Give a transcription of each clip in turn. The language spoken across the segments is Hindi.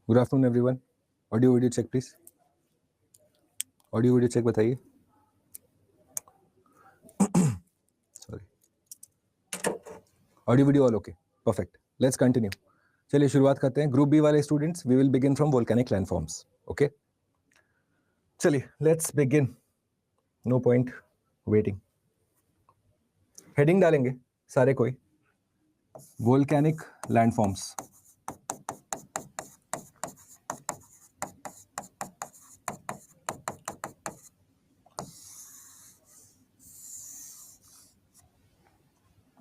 Good afternoon everyone. Audio video check please. Audio video check बताइए. Sorry. Audio video all okay. Perfect. Let's continue. चलिए शुरुआत करते हैं. ग्रुप बी वाले students, we will begin from volcanic landforms. Okay, चलिए let's begin. No point waiting. Heading डालेंगे सारे कोई. Volcanic landforms.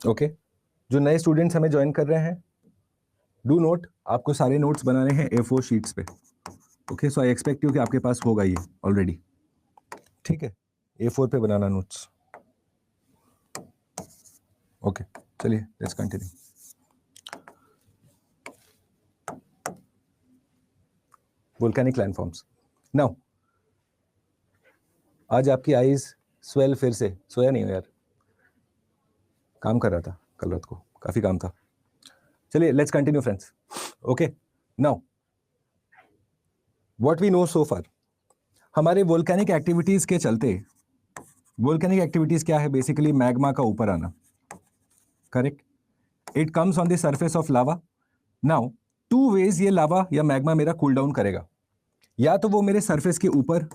ओके, जो नए स्टूडेंट्स हमें ज्वाइन कर रहे हैं, डू नोट, आपको सारे नोट्स बनाने हैं A4 शीट्स पे. Okay, so I expect you कि आपके पास होगा ये ऑलरेडी. ठीक है, A4 पे बनाना नोट्स. ओके, चलिए let's continue. Volcanic landforms. Now आज आपकी आईज स्वेल फिर से. सोया नहीं हो यार, काम कर रहा था कल रात को, काफी काम था. चलिए let's continue friends. Okay, now what we know so far. हमारे वोल्केनिक एक्टिविटीज के चलते, वोल्केनिक एक्टिविटीज क्या है? बेसिकली मैग्मा का ऊपर आना. Correct. It comes on the surface of lava. Now two ways ये लावा या मैग्मा मेरा कूल डाउन करेगा. या तो वो मेरे सरफेस के ऊपर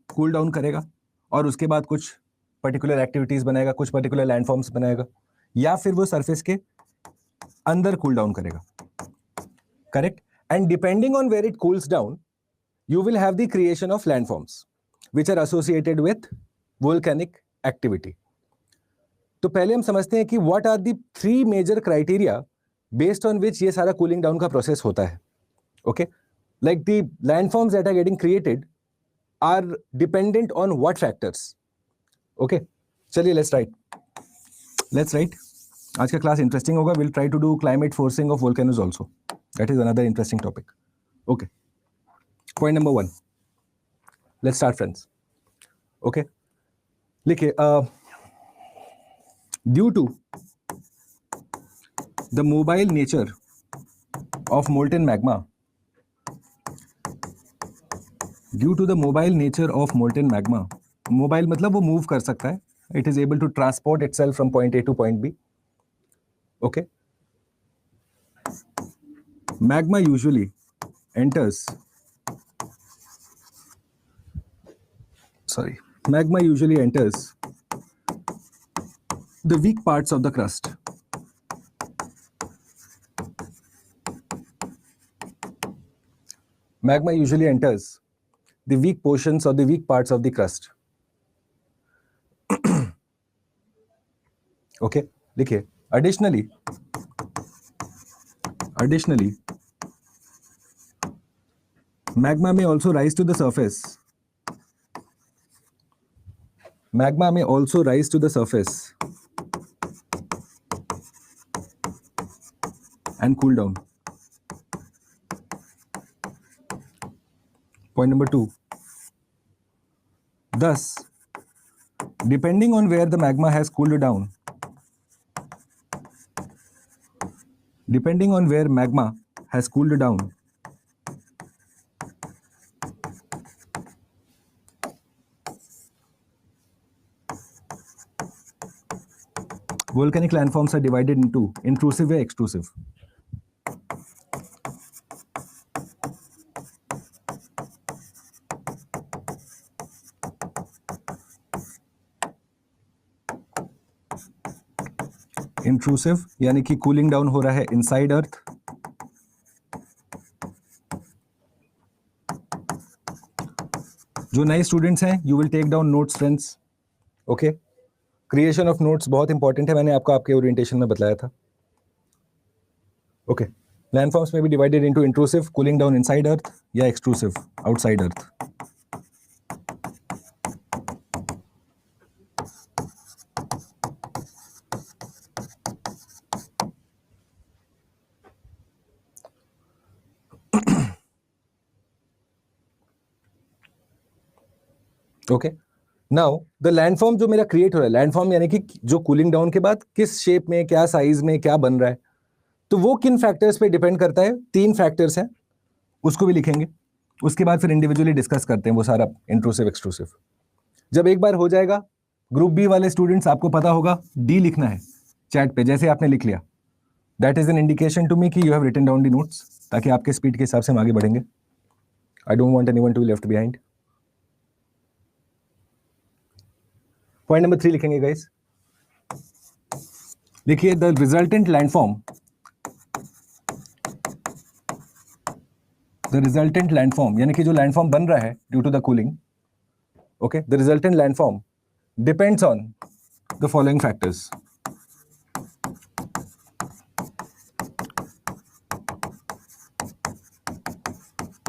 कूल डाउन करेगा और उसके बाद कुछ पर्टिकुलर एक्टिविटीज बनाएगा, कुछ पर्टिकुलर लैंडफॉर्म्स बनाएगा, या फिर वो सरफेस के अंदर कूल डाउन करेगा. Correct. And depending on where it cools down, you will have the creation of landforms which are associated with volcanic activity. तो पहले हम समझते हैं कि what are the three major criteria based on which ये सारा cooling down का process होता है. Okay, like the landforms that are getting created are dependent on what factors? Okay, चलिए let's write. आज का क्लास इंटरेस्टिंग होगा. We'll try to do climate forcing of volcanoes also. That is another interesting topic. Okay. Point number 1. Let's start, friends. Okay. लिखिए, due to the mobile nature of molten magma, mobile मतलब वो move कर सकता है. It is able to transport itself from point A to point B. Okay. Magma usually enters the weak parts of the crust. Magma usually enters the weak portions or the weak parts of the crust. Okay, लिखिए. Additionally, magma may also rise to the surface. And cool down. Point number 2. Thus, depending on where the magma has cooled down, volcanic landforms are divided into intrusive and extrusive. Intrusive यानी कि कूलिंग डाउन हो रहा है इनसाइड अर्थ. जो नए स्टूडेंट्स हैं, you will take down notes friends. Okay, creation of notes बहुत इंपॉर्टेंट है, मैंने आपको आपके ओरिएंटेशन में बताया था. ओके, लैंडफॉर्म्स में भी divided into intrusive, cooling down inside earth, या extrusive, outside earth. Okay, now the landform जो मेरा क्रिएट हो रहा है, लैंडफॉर्म यानी कि जो कूलिंग डाउन के बाद किस शेप में, क्या साइज में, क्या बन रहा है, तो वो किन फैक्टर्स पे डिपेंड करता है? 3 फैक्टर्स हैं. उसको भी लिखेंगे, उसके बाद फिर इंडिविजुअली डिस्कस करते हैं वो सारा इंट्रूसिव एक्सट्रूसिव। जब एक बार हो जाएगा, ग्रुप बी वाले स्टूडेंट्स आपको पता होगा डी लिखना है चैट पे, जैसे आपने लिख लिया that is an indication to me कि you have written down the notes, ताकि आपके स्पीड के हिसाब से हम आगे बढ़ेंगे। I don't want anyone to be left behind. Point number 3 लिखेंगे गाइस, देखिए the resultant landform, the resultant landform यानी कि जो लैंडफॉर्म बन रहा है due to the cooling, okay, the resultant landform depends on the following factors.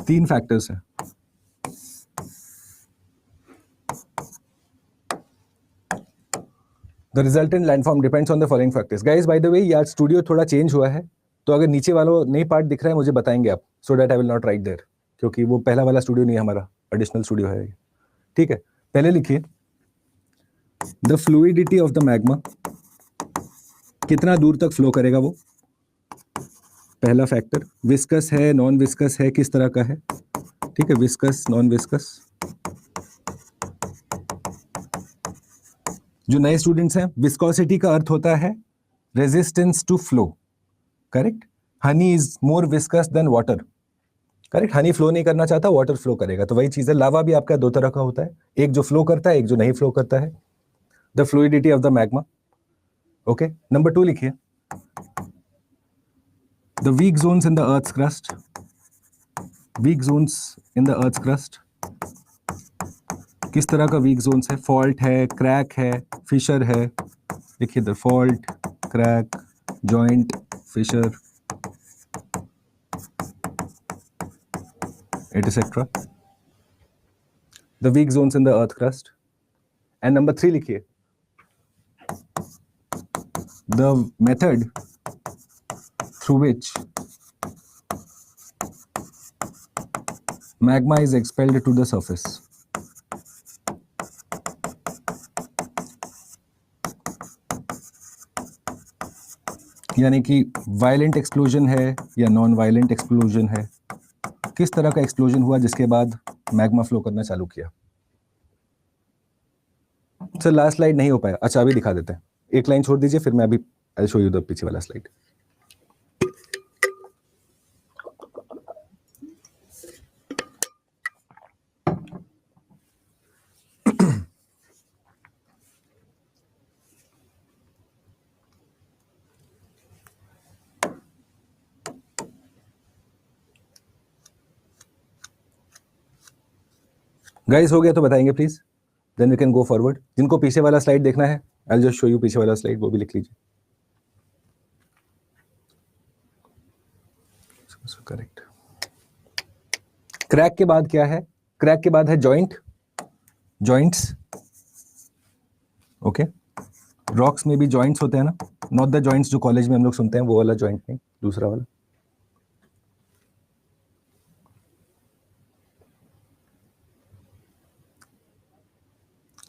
तीन फैक्टर्स हैं। The resultant landform depends on the following factors. Guys by the way यार स्टूडियो थोड़ा चेंज हुआ है, तो अगर नीचे वालों नई पार्ट दिख रहा है मुझे बताएंगे आप, so that I will not write there, क्योंकि वो पहला वाला स्टूडियो नहीं है हमारा, एडिशनल स्टूडियो है। ठीक है, पहले लिखिए the fluidity of the magma, कितना दूर तक फ्लो करेगा वो, पहला फैक्टर। विस्कस है, नॉन विस्कस है, किस तरह का है, ठीक है, विस्कस, नॉन विस्कस। जो नए स्टूडेंट्स हैं, विस्कोसिटी का अर्थ होता है resistance to flow, correct. Honey is more viscous than water, correct. Honey flow नहीं करना चाहता, वाटर फ्लो करेगा, तो वही चीज है। लावा भी आपका दो तरह का होता है, एक जो फ्लो करता है, एक जो नहीं फ्लो करता है। The fluidity of the magma, okay. Number 2 लिखिए the weak zones in the earth's crust, weak zones in the earth's crust, किस तरह का वीक जोन्स है, फॉल्ट है, क्रैक है, फिशर है। देखिए the fault, crack, joint, fissure, etcetera, the weak zones in the earth crust. And number 3 लिखिए the method through which magma is expelled to the surface। यानी कि वायलेंट एक्सप्लोजन है या नॉन वायलेंट एक्सप्लोजन है, किस तरह का एक्सप्लोजन हुआ जिसके बाद मैग्मा फ्लो करना चालू किया। सर लास्ट स्लाइड नहीं हो पाया, अच्छा अभी दिखा देते हैं, एक लाइन छोड़ दीजिए, फिर मैं अभी आई शो यू द पीछे वाला स्लाइड। गाइस हो गया तो बताएंगे please, then we can go forward. जिनको पीछे वाला स्लाइड देखना है, I will just show you पीछे वाला स्लाइड, वो भी लिख लीजिए। करेक्ट। क्रैक के बाद क्या है, क्रैक के बाद है जॉइंट, जॉइंट्स, ओके। रॉक्स में भी जॉइंट्स होते हैं ना, नॉट द जॉइंट्स जो कॉलेज में हम लोग सुनते हैं वो वाला जॉइंट नहीं, दूसरा वाला।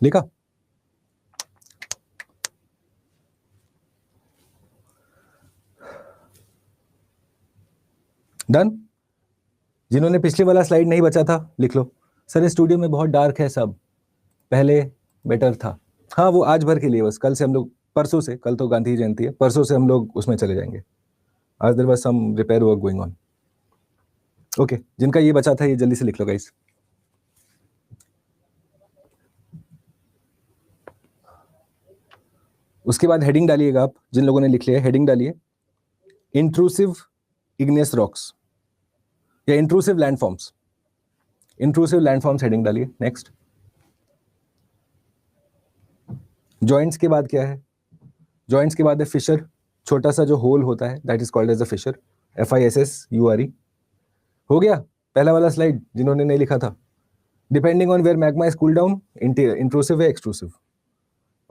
लिखा? डन। जिन्होंने पिछले वाला स्लाइड नहीं बचा था लिख लो। सर स्टूडियो में बहुत डार्क है सब, पहले बेटर था। हाँ वो आज भर के लिए बस, कल से हम लोग, परसों से, कल तो गांधी जयंती है, परसों से हम लोग उसमें चले जाएंगे। आज there was some repair work going on. Okay, जिनका ये बचा था ये जल्दी से लिख लो गाइस। उसके बाद हेडिंग डालिएगा आप, जिन लोगों ने लिख लिया हेडिंग डालिए इंट्रूसिव इग्नियस रॉक्स या intrusive landforms, intrusive landforms heading डालिए। नेक्स्ट, जॉइंट्स के बाद क्या है, जॉइंट्स के बाद है फिशर, छोटा सा जो होल होता है that is called as a fissure, FISSURE। हो गया पहला वाला स्लाइड जिन्होंने नहीं लिखा था। Depending on where magma is cool down, intrusive है एक्सट्रूसिव,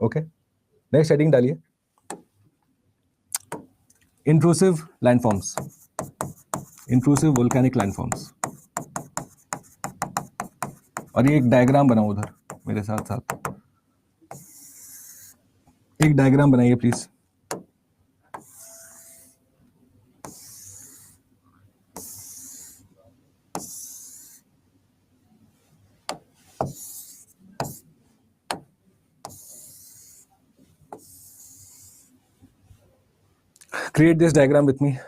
ओके। नेक्स्ट हेडिंग डालिए intrusive landforms, intrusive volcanic landforms. और ये एक डायग्राम बनाओ उधर मेरे साथ साथ, एक डायग्राम बनाइए please. Create this diagram with me.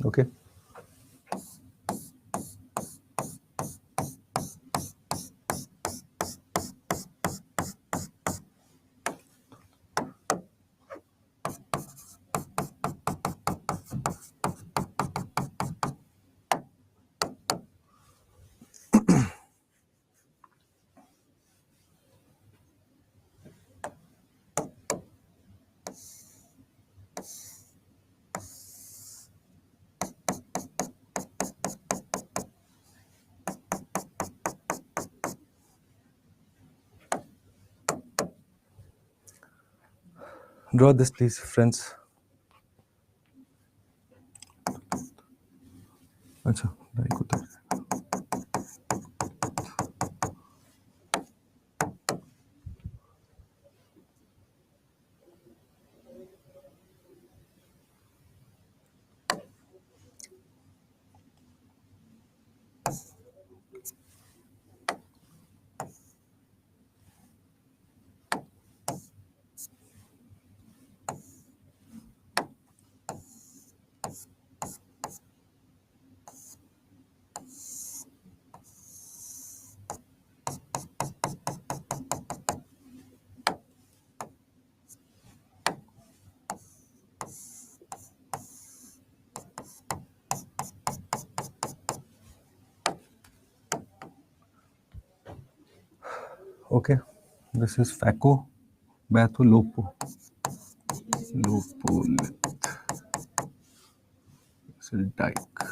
Okay. Draw this, please, friends. अच्छा, डाई को उतार. Okay, this is Faco Batholopo. Lopolith. This is dike.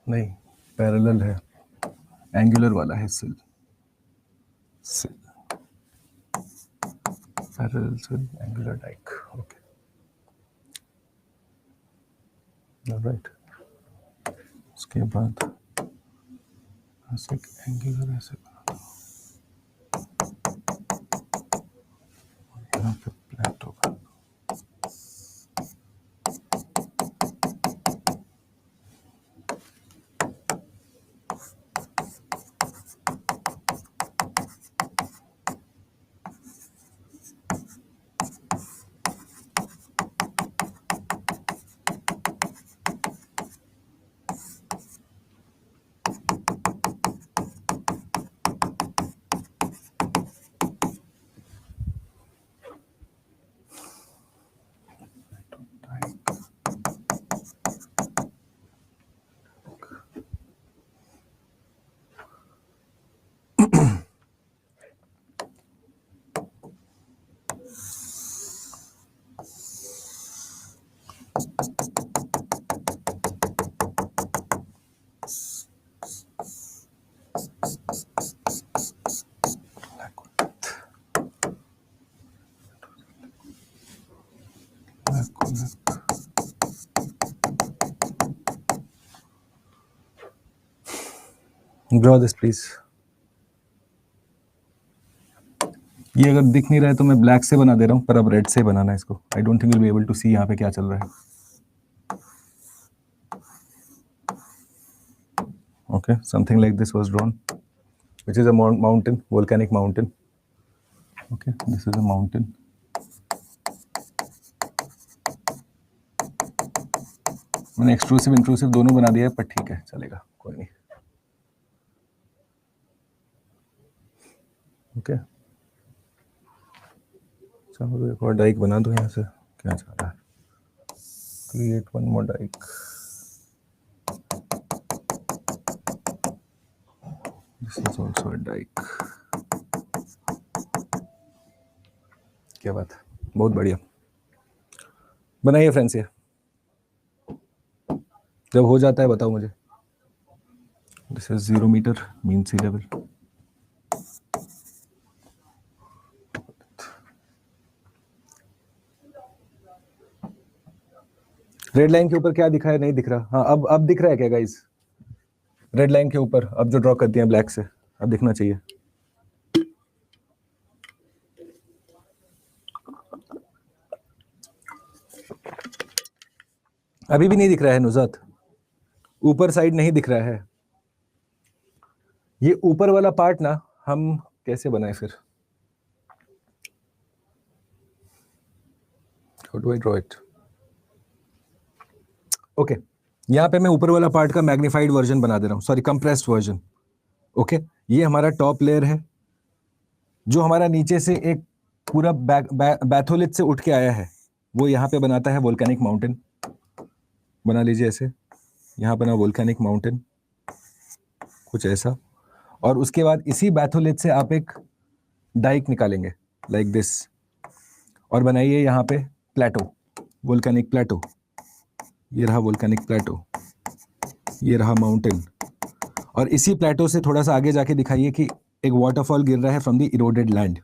नहीं, पैरेलल है, एंगुलर वाला है सिल. पैरेलल सिल, एंगुलर डाइक. Okay, alright. उसके बाद ऐसे एंगुलर ऐसे बना दो. यहाँ पे फ्लैट होगा. Draw this, please. ये अगर दिख नहीं रहा है तो मैं ब्लैक से बना दे रहा हूँ, पर अब रेड से बनाना है इसको. I don't think you will be able to see यहाँ पे क्या चल रहा है. Okay, something like this was drawn, which is a mountain, volcanic mountain. Okay, this is a mountain. मैंने एक्सट्रूसिव इंट्रूसिव दोनों बना दिया है, पर ठीक है, चलेगा, कोई नहीं. ओके, चलो एक और डाइक बना दो यहाँ से. क्या चाह रहा है? Create one more dyke. This is also a dyke. क्या बात है, बहुत बढ़िया. बनाइए फ्रेंड्स, ये जब हो जाता है बताओ मुझे। This is 0 metre mean sea level. Red line के ऊपर क्या दिखा है? नहीं दिख रहा। हाँ, अब दिख रहा है क्या गाइस? रेड लाइन के ऊपर अब जो ड्रॉ कर दिया ब्लैक से, अब दिखना चाहिए। अभी भी नहीं दिख रहा है नुज़ात? ऊपर साइड नहीं दिख रहा है। ये ऊपर वाला पार्ट ना हम कैसे बनाए फिर? How do I draw it? Okay, यहाँ पे मैं ऊपर वाला पार्ट का मैग्नीफाइड वर्जन बना दे रहा हूँ, सॉरी कंप्रेस्ड वर्जन। ओके, ये हमारा टॉप लेयर है जो हमारा नीचे से एक पूरा बैथोलिथ से उठ के आया है, वो यहाँ पे बनाता है वोल्केनिक माउंटेन। बना लीजिए ऐसे, यहाँ बना वोल्केनिक माउंटेन कुछ ऐसा, और उसके बाद इसी बैथोलिथ से आप एक डाइक निकालेंगे लाइक दिस, और बनाइए यहाँ पे प्लेटो, वोल्केनिक प्लेटो। ये रहा वोल्केनिक प्लेटो, ये रहा माउंटेन, और इसी प्लेटो से थोड़ा सा आगे जाके दिखाइए कि एक वाटरफॉल गिर रहा है फ्रॉम द इरोडेड लैंड।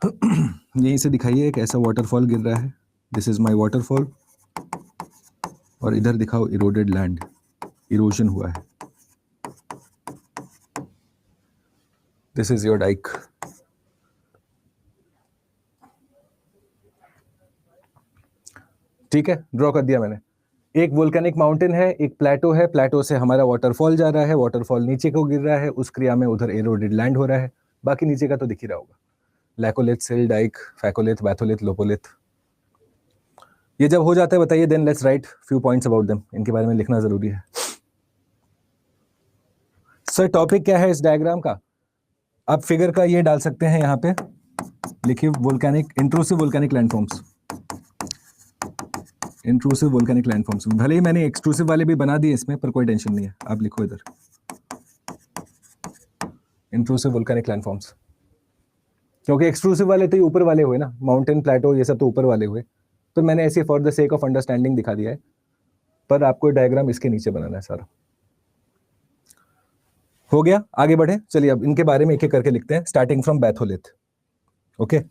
यहीं से दिखाइए एक ऐसा वाटरफॉल गिर रहा है, दिस इज माय वाटरफॉल, और इधर दिखाओ इरोडेड लैंड, इरोजन हुआ है, दिस इज योर डाइक। ठीक है, ड्रॉ कर दिया मैंने। एक वोल्केनिक माउंटेन है, एक प्लेटो है, प्लेटो से हमारा वाटरफॉल जा रहा है, वाटरफॉल नीचे को गिर रहा है, उस क्रिया में उधर एरोडेड लैंड हो रहा है। बाकी नीचे का तो दिख ही रहा होगा, लैकोलिथ, सिल, डाइक, फैकोलिथ, बैथोलिथ, लोपोलिथ। ये जब हो जाता है बताइए, then let's write few points about them, इनके बारे में लिखना जरूरी है। सर टॉपिक क्या है इस डायग्राम का? आप फिगर का ये डाल सकते हैं यहाँ पे, लिखिए volcanic, intrusive volcanic landforms, intrusive volcanic landforms. भले ही मैंने एक्सट्रूसिव वाले भी बना दिए इसमें, पर कोई टेंशन नहीं है, आप लिखो इधर इंट्रूसिव वोल्केनिक लैंडफॉर्म्स, क्योंकि एक्सट्रूसिव वाले तो ये ऊपर वाले हुए ना, माउंटेन, प्लेटो, ये सब तो ऊपर वाले हुए, तो मैंने ऐसे for the sake of understanding दिखा दिया है, पर आपको डायग्राम इसके नीचे बनाना है सारा। हो गया, आगे बढ़े, चलिए अब इनके बारे में एक एक करके लिखते हैं, starting from batholith. Okay,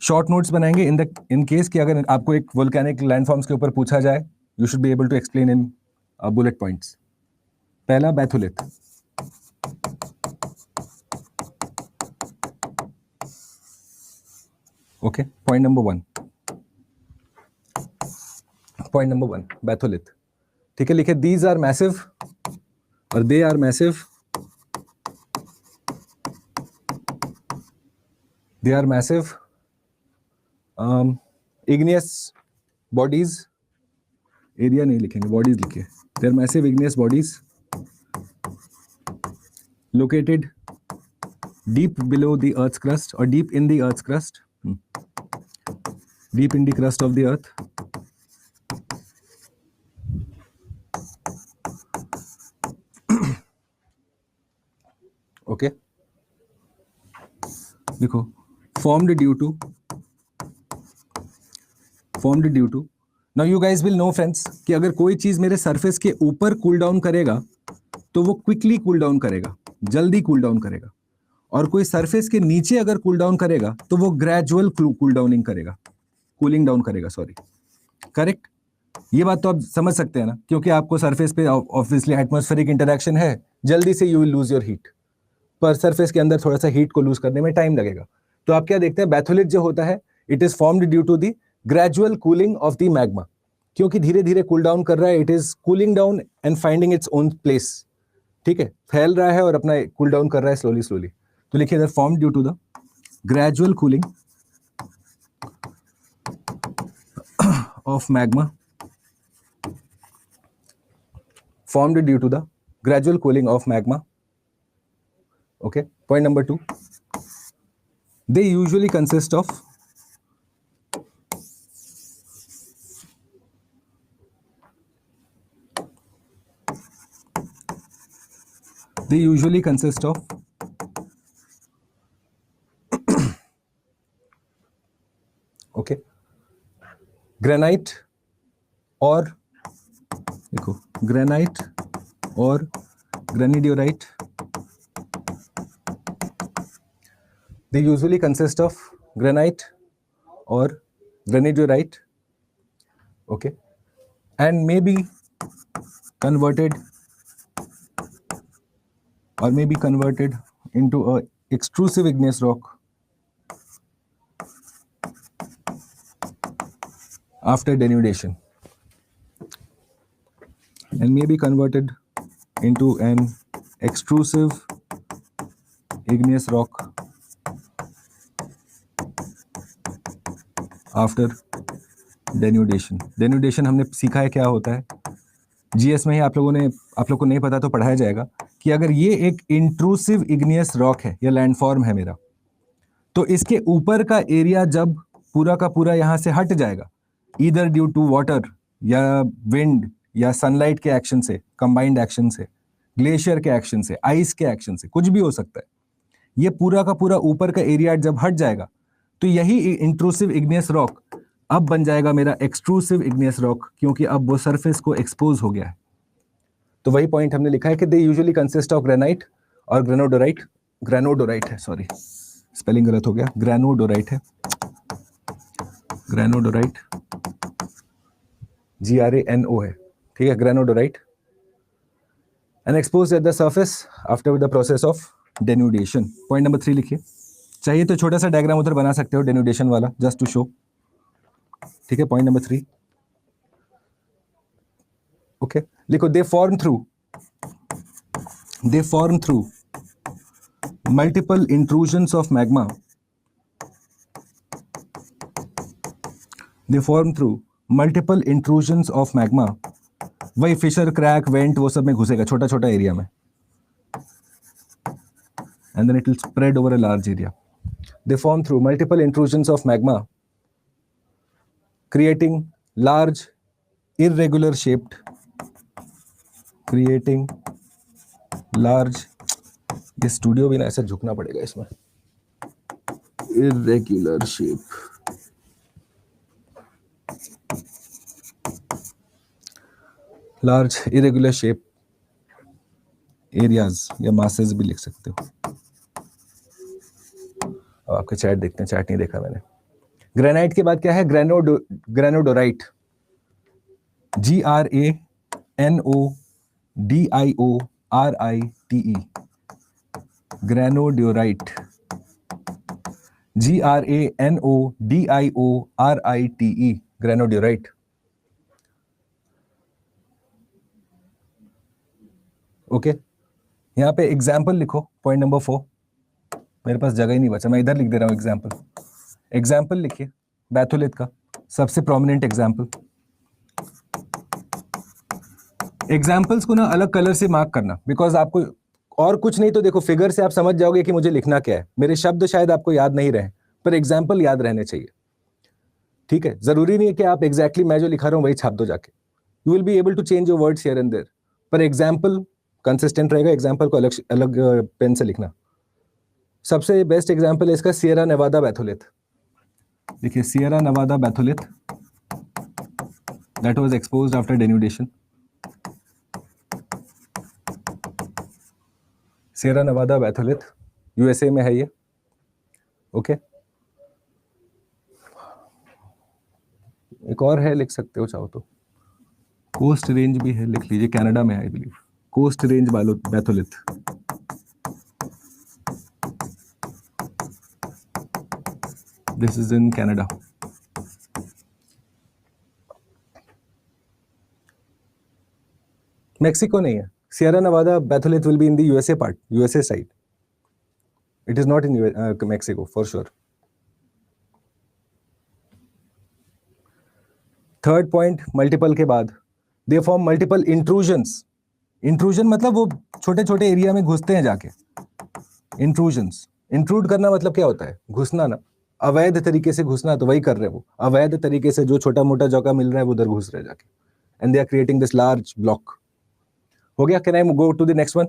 short notes बनाएंगे इन केस कि अगर आपको एक वोल्केनिक लैंडफॉर्म्स के ऊपर पूछा जाए, you should be able to explain in bullet points. पहला batholith, okay, point number one batholith. ठीक है, लिखे दीज आर मैसिव और they are massive, they are massive igneous bodies, area नहीं लिखेंगे, बॉडीज लिखिए, they are massive igneous bodies located deep below the earth's crust or deep in the earth's crust, deep in the crust of the earth, okay, देखो formed due to now you guys will know friends कि अगर कोई चीज मेरे सरफेस के ऊपर कूल डाउन करेगा तो वो क्विकली कूल डाउन करेगा, जल्दी कूल डाउन करेगा, और कोई सरफेस के नीचे अगर कूल डाउन करेगा तो वो ग्रेजुअल कूल डाउनिंग करेगा, कूलिंग डाउन करेगा, सॉरी, करेक्ट। ये बात तो आप समझ सकते हैं ना, क्योंकि आपको सरफेस पे ऑब्वियसली एटमॉस्फेरिक इंटरेक्शन है, जल्दी से you will lose your heat, पर सरफेस के अंदर थोड़ा सा हीट को लूज करने में टाइम लगेगा। तो आप क्या देखते हैं, बैथोलिथ जो होता है it is formed due to the gradual cooling of the magma, क्योंकि धीरे धीरे कूल डाउन कर रहा है, it is cooling down and finding its own place. ठीक है, फैल रहा है और अपना कूल डाउन कर रहा है स्लोली स्लोली। तो लिखिए इधर formed due to the gradual cooling of magma, formed due to the gradual cooling of magma. Okay, point number 2, they usually consist of okay, granite और देखो ग्रेनाइट और ग्रेनिडियोराइट, they usually consist of granite or granodiorite, okay, and may be converted into a extrusive igneous rock after denudation, and may be converted into an extrusive igneous rock after denudation. Denudation हमने सीखा है क्या होता है, जीएस में ही आप लोग को नहीं पता तो पढ़ाया जाएगा कि अगर ये एक इंट्रूसिव इग्नियस रॉक है या लैंडफॉर्म है मेरा, तो इसके ऊपर का एरिया जब पूरा का पूरा यहां से हट जाएगा, ईदर ड्यू टू वाटर या विंड या सनलाइट के एक्शन से, कंबाइंड एक्शन से, ग्लेशियर के एक्शन से, आइस के एक्शन से, कुछ भी हो सकता है, ये पूरा का पूरा ऊपर का एरिया जब हट जाएगा तो यही इंट्रूसिव इग्नियस रॉक अब बन जाएगा मेरा एक्सट्रूसिव इग्नियस रॉक, क्योंकि अब वो सरफेस को एक्सपोज हो गया है। तो वही पॉइंट हमने लिखा है कि they usually consist of granite और ग्रेनोडोराइट है, सॉरी स्पेलिंग गलत हो गया, ग्रेनोडोराइट है, ग्रेनोडोराइट GRANO है, ठीक है, granodiorite, and exposed at the surface after the process of denudation. Point number 3 लिखिए, चाहिए तो छोटा सा डायग्राम उधर बना सकते हो डेन्यूडेशन वाला, जस्ट टू शो, ठीक है। पॉइंट नंबर 3 ओके, लिखो, they form through multiple intrusions of magma, they form through multiple intrusions of magma, वही फिशर, क्रैक, वेंट, वो सब में घुसेगा छोटा छोटा एरिया में, and then it will spread over a large area. They form through multiple intrusions of magma, creating large irregular shaped, ये स्टूडियो भी ना ऐसे झुकना पड़ेगा इसमें, irregular shape, large irregular shape areas या मासेस भी लिख सकते हो। अब आपके चैट देखते हैं, चैट नहीं देखा मैंने। ग्रेनाइट के बाद क्या है, ग्रेनोडोराइट, GRANODIORITE, ग्रेनोडियोराइट, GRANODIORITE, ग्रेनोडियोराइट। ओके, यहाँ पे एग्जाम्पल लिखो, पॉइंट नंबर 4, मेरे पास जगह ही नहीं बचा, मैं इधर लिख दे रहा हूँ एग्जाम्पल लिखिए, बैथोलिथ का सबसे प्रोमिनेंट एग्जाम्पल। एग्जाम्पल्स को ना अलग कलर से मार्क करना, बिकॉज आपको और कुछ नहीं तो देखो फिगर से आप समझ जाओगे कि मुझे लिखना क्या है। मेरे शब्द शायद आपको याद नहीं रहे, पर एग्जाम्पल याद रहने चाहिए, ठीक है। जरूरी नहीं है कि आप एग्जैक्टली मैं जो लिखा रहा हूँ वही छाप दो जाके, you will be able to change your words here and there, पर एग्जाम्पल कंसिस्टेंट रहेगा। एग्जाम्पल को अलग पेन से लिखना। सबसे बेस्ट एग्जाम्पल है इसका सियरा नेवादा बैथोलिथ। देखिए, Sierra Nevada batholith that was exposed after denudation. Sierra Nevada batholith USA में है ये, ओके। एक और है, लिख सकते हो चाहो तो, कोस्ट रेंज भी है, लिख लीजिए, कनाडा में है I believe, coast range batholith. This is in Canada. Mexico नहीं है। Sierra Nevada batholith will be in the USA part, USA side, it is not in Mexico for sure. Third point, multiple के बाद they form multiple intrusions. Intrusion मतलब वो छोटे छोटे एरिया में घुसते हैं जाके। इंट्रूजन्स, इंट्रूड करना मतलब क्या होता है, घुसना ना, अवैध तरीके से घुसना, तो वही कर रहे हैं वो, अवैध तरीके से जो छोटा मोटा जगह मिल रहा है वो उधर घुस रहे जाके, and they are creating this large block. हो गया? Can I go to the next one?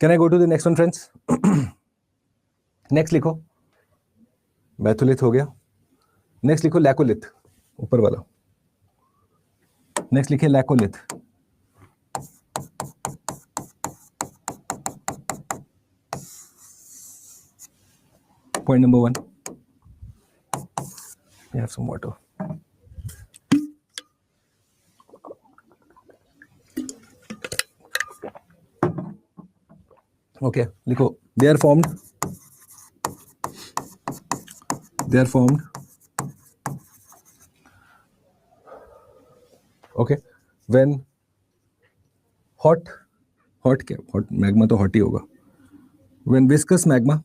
Can I go to the next one friends? Next लिखो, बैथोलिथ हो गया, नेक्स्ट लिखो लैकोलिथ, ऊपर वाला। नेक्स्ट लिखिए laccolith. Point number 1. We have some water. Okay, लिखो. They are formed. Okay, when hot क्या? Hot magma तो hot ही होगा. When viscous magma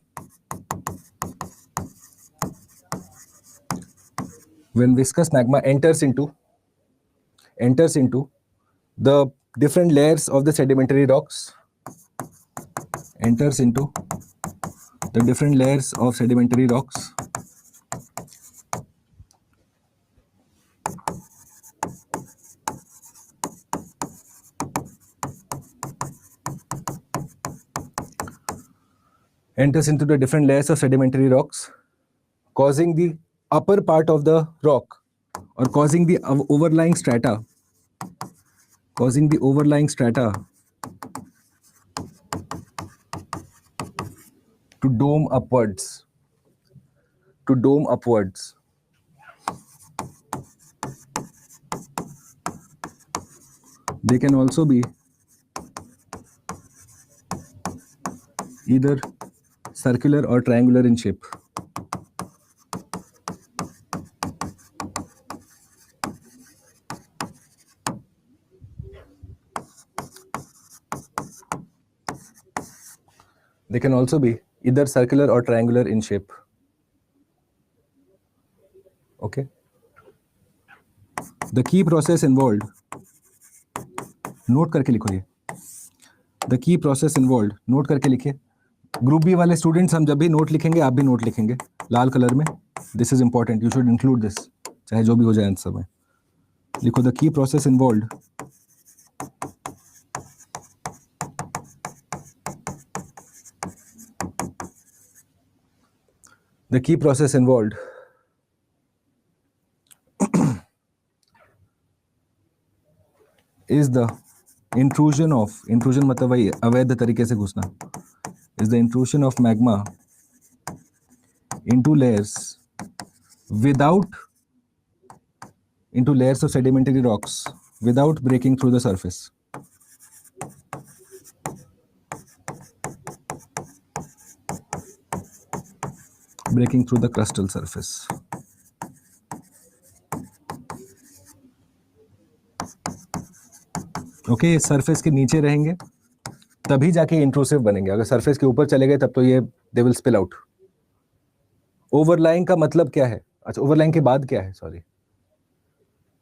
enters into the different layers of the sedimentary rocks, causing the upper part of the rock or causing the overlying strata to dome upwards. They can also be either circular or triangular in shape. Okay. The key process involved, note करके लिखो ये. The key process involved, note करके लिखिए. ग्रुप बी वाले स्टूडेंट्स, हम जब भी नोट लिखेंगे आप भी नोट लिखेंगे लाल कलर में. This is important, you should include this, चाहे जो भी हो जाए आंसर में. लिखो the key process involved is the intrusion मतलब वही अवैध तरीके से घुसना, is the intrusion of magma into layers of sedimentary rocks without breaking through the surface. Breaking through the crustal surface. Okay, surface के नीचे रहेंगे तभी जाके इंट्रूसिव बनेंगे. अगर सरफेस के ऊपर चले गए तब तो ये they will spill out. Overlying का मतलब क्या है? अच्छा, ओवरलाइंग के बाद क्या है? सॉरी,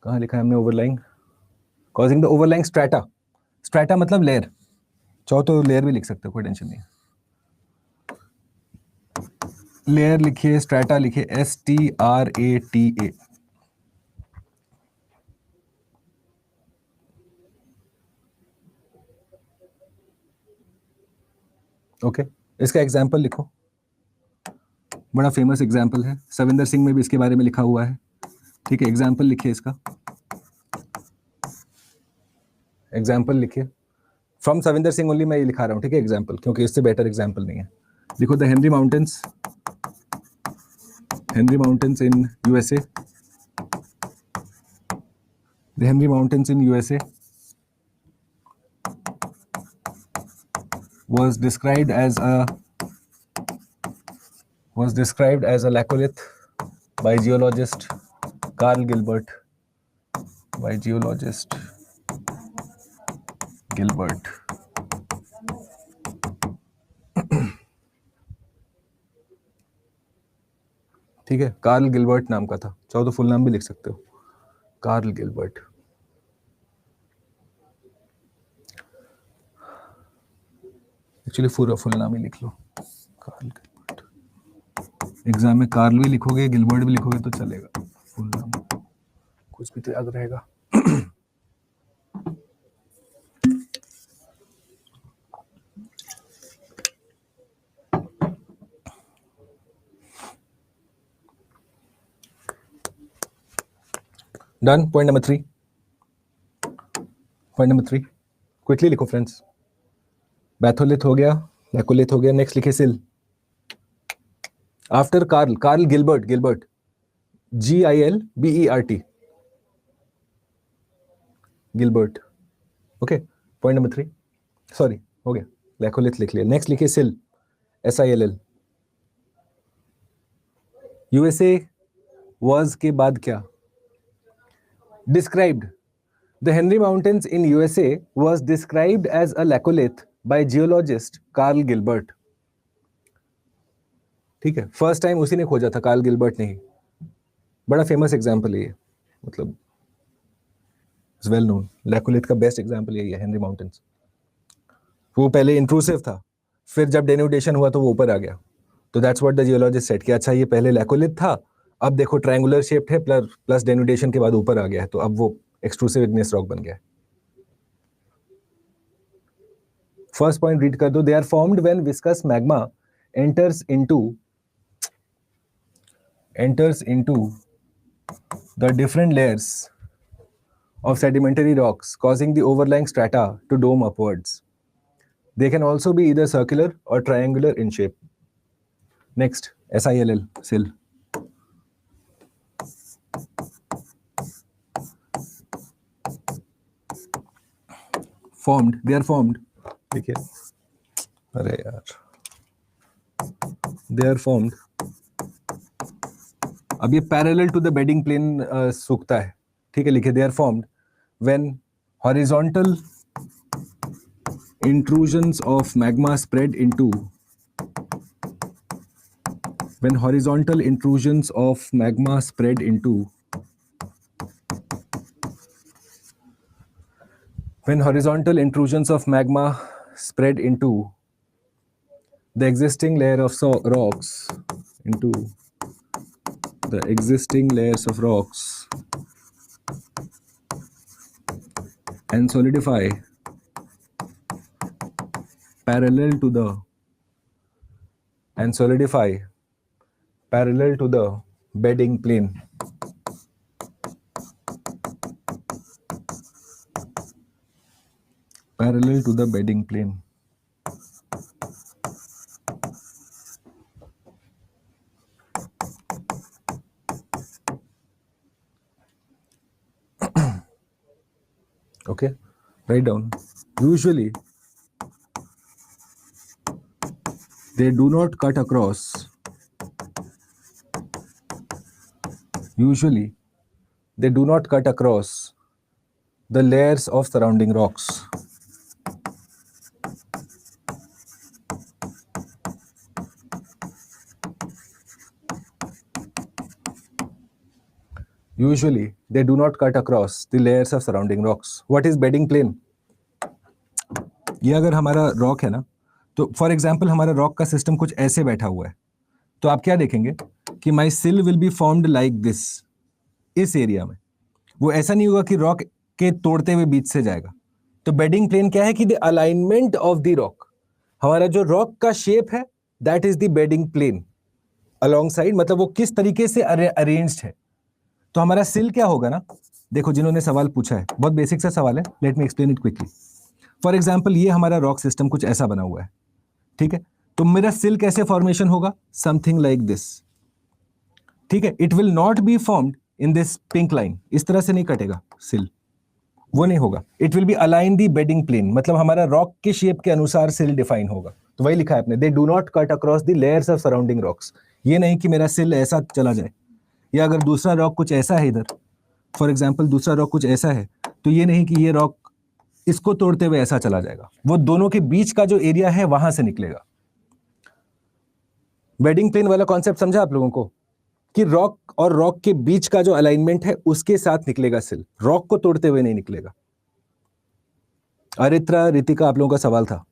कहाँ लिखा है हमने overlying? Causing the overlying strata. Strata मतलब लेयर, चाहो तो लेयर भी लिख सकते हो, कोई टेंशन नहीं. लेयर लिखिए, स्ट्रैटा लिखिए, STRATA. ओके, इसका एग्जाम्पल लिखो. बड़ा फेमस एग्जाम्पल है, सविंदर सिंह में भी इसके बारे में लिखा हुआ है. ठीक है, एग्जाम्पल लिखिए इसका. एग्जाम्पल लिखिए. फ्रॉम सविंदर सिंह ओनली मैं ये लिखा रहा हूँ, ठीक है, एग्जाम्पल, क्योंकि इससे बेटर एग्जाम्पल नहीं है. लिखो the Henry mountains in USA. The Henry Mountains in USA was described as a laccolith by geologist Carl Gilbert. ठीक है, कार्ल गिलबर्ट नाम का था. चाहो तो फुल नाम भी लिख सकते हो, कार्ल गिलबर्ट. एक्चुअली पूरा फुल नाम ही लिख लो, कार्ल गिलबर्ट. एग्जाम में कार्ल भी लिखोगे, गिलबर्ट भी लिखोगे तो चलेगा, फुल नाम कुछ भी तो याद रहेगा. Done. Point number 3. Point number 3 quickly लिखो फ्रेंड्स. बैथोलिथ हो गया, लैकोलिथ हो गया. नेक्स्ट लिखे sill. After Carl Gilbert, GILBERT, Gilbert. Okay. Point number 3 sorry हो गया. लैकोलिथ लिख लिया. नेक्स्ट लिखिए सिल, SILL. USA was के बाद क्या? Described. The Henry Mountains in USA was described as a laccolith by geologist Carl Gilbert. ठीक है, फर्स्ट टाइम उसी ने खोजा था, कार्ल गिलबर्ट ने ही. बड़ा फेमस एग्जाम्पल है ये, मतलब वेल नोन. लैकोलिथ का बेस्ट एग्जाम्पल यही है, हेनरी माउंटेन्स. वो पहले इंट्रूसिव था, फिर जब डेन्यूडेशन हुआ तो वो ऊपर आ गया. तो that's what the geologist said कि अच्छा ये पहले लैकोलिथ था, अब देखो ट्रायंगुलर शेप्ड है, प्लस डेन्यूडेशन के बाद ऊपर आ गया है, तो अब वो एक्सट्रूसिव इग्नियस रॉक बन गया है. फर्स्ट पॉइंट रीड कर दो. They are formed when viscous magma enters into the different layers of sedimentary rocks, causing the overlying strata to dome upwards. They can also be either circular or triangular in shape. Next, SILL, SIL. Formed, they are formed. देखिए, अरे यार, they are formed. अब ये parallel to the bedding plane सूखता है. ठीक है, लिखिए. They are formed when horizontal intrusions of magma spread into when horizontal intrusions of magma spread into the existing layer of rocks into the existing layers of rocks and solidify parallel to the bedding plane. Parallel to the bedding plane. Okay, write down. Usually they do not cut across. Usually they do not cut across the layers of surrounding rocks. Usually they do not cut across the layers of surrounding rocks. What is bedding plane? ये अगर हमारा रॉक है ना, तो फॉर एग्जाम्पल हमारा रॉक का सिस्टम कुछ ऐसे बैठा हुआ है, तो आप क्या देखेंगे कि माई सिल will be formed like this. इस एरिया में वो ऐसा नहीं होगा कि रॉक के तोड़ते हुए बीच से जाएगा. तो बेडिंग प्लेन क्या है कि the alignment of the rock, हमारा जो रॉक का शेप है that is the bedding plane along side, मतलब वो किस तरीके से अरेंज्ड है. तो हमारा सिल क्या होगा ना, देखो जिन्होंने सवाल पूछा है, बहुत बेसिक सा सवाल है, let me explain it quickly. For example ये हमारा रॉक सिस्टम कुछ ऐसा बना हुआ है, ठीक है. तो मेरा सिल कैसे फॉर्मेशन होगा, समथिंग लाइक दिस. ठीक है, it will not be formed in this pink line, इस तरह से नहीं कटेगा सिल, वो नहीं होगा. It will be align the bedding plane, मतलब हमारा रॉक के शेप के अनुसार सिल डिफाइन होगा. तो वही लिखा है आपने, they do not cut across the layers of surrounding rocks. ये नहीं कि मेरा सिल ऐसा चला जाए, या अगर दूसरा रॉक कुछ ऐसा है इधर, फॉर एग्जाम्पल दूसरा रॉक कुछ ऐसा है, तो ये नहीं कि ये रॉक इसको तोड़ते हुए ऐसा चला जाएगा. वो दोनों के बीच का जो एरिया है वहां से निकलेगा. बेडिंग प्लेन वाला कॉन्सेप्ट समझा आप लोगों को, कि रॉक और रॉक के बीच का जो अलाइनमेंट है उसके साथ निकलेगा सिल, रॉक को तोड़ते हुए नहीं निकलेगा. अरित्रा, रितिका, आप लोगों का सवाल था,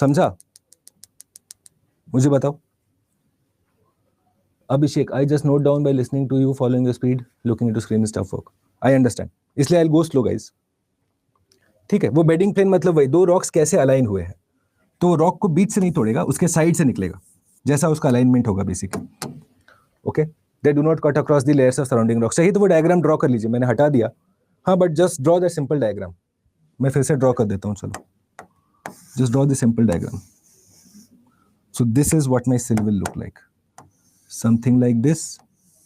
समझा? मुझे बताओ. Abhishek, I just note down by listening to you, following your speed, looking into screen is tough work. I understand. इसलिए I'll go slow, guys. ठीक है, वो बेडिंग प्लेन मतलब वही दो रॉक्स कैसे अलाइन हुए हैं, तो रॉक को बीच से नहीं तोड़ेगा, उसके साइड से निकलेगा, जैसा उसका अलाइनमेंट होगा basically. Okay, they do not cut across the layers of surrounding rock. चाहिए तो वो डायग्राम ड्रॉ कर लीजिए, मैंने हटा दिया। हाँ, but just draw the simple diagram. मैं फिर से ड्रॉ कर देता हूँ, चलो just draw the simple diagram. So this is what my sill will look like, something like this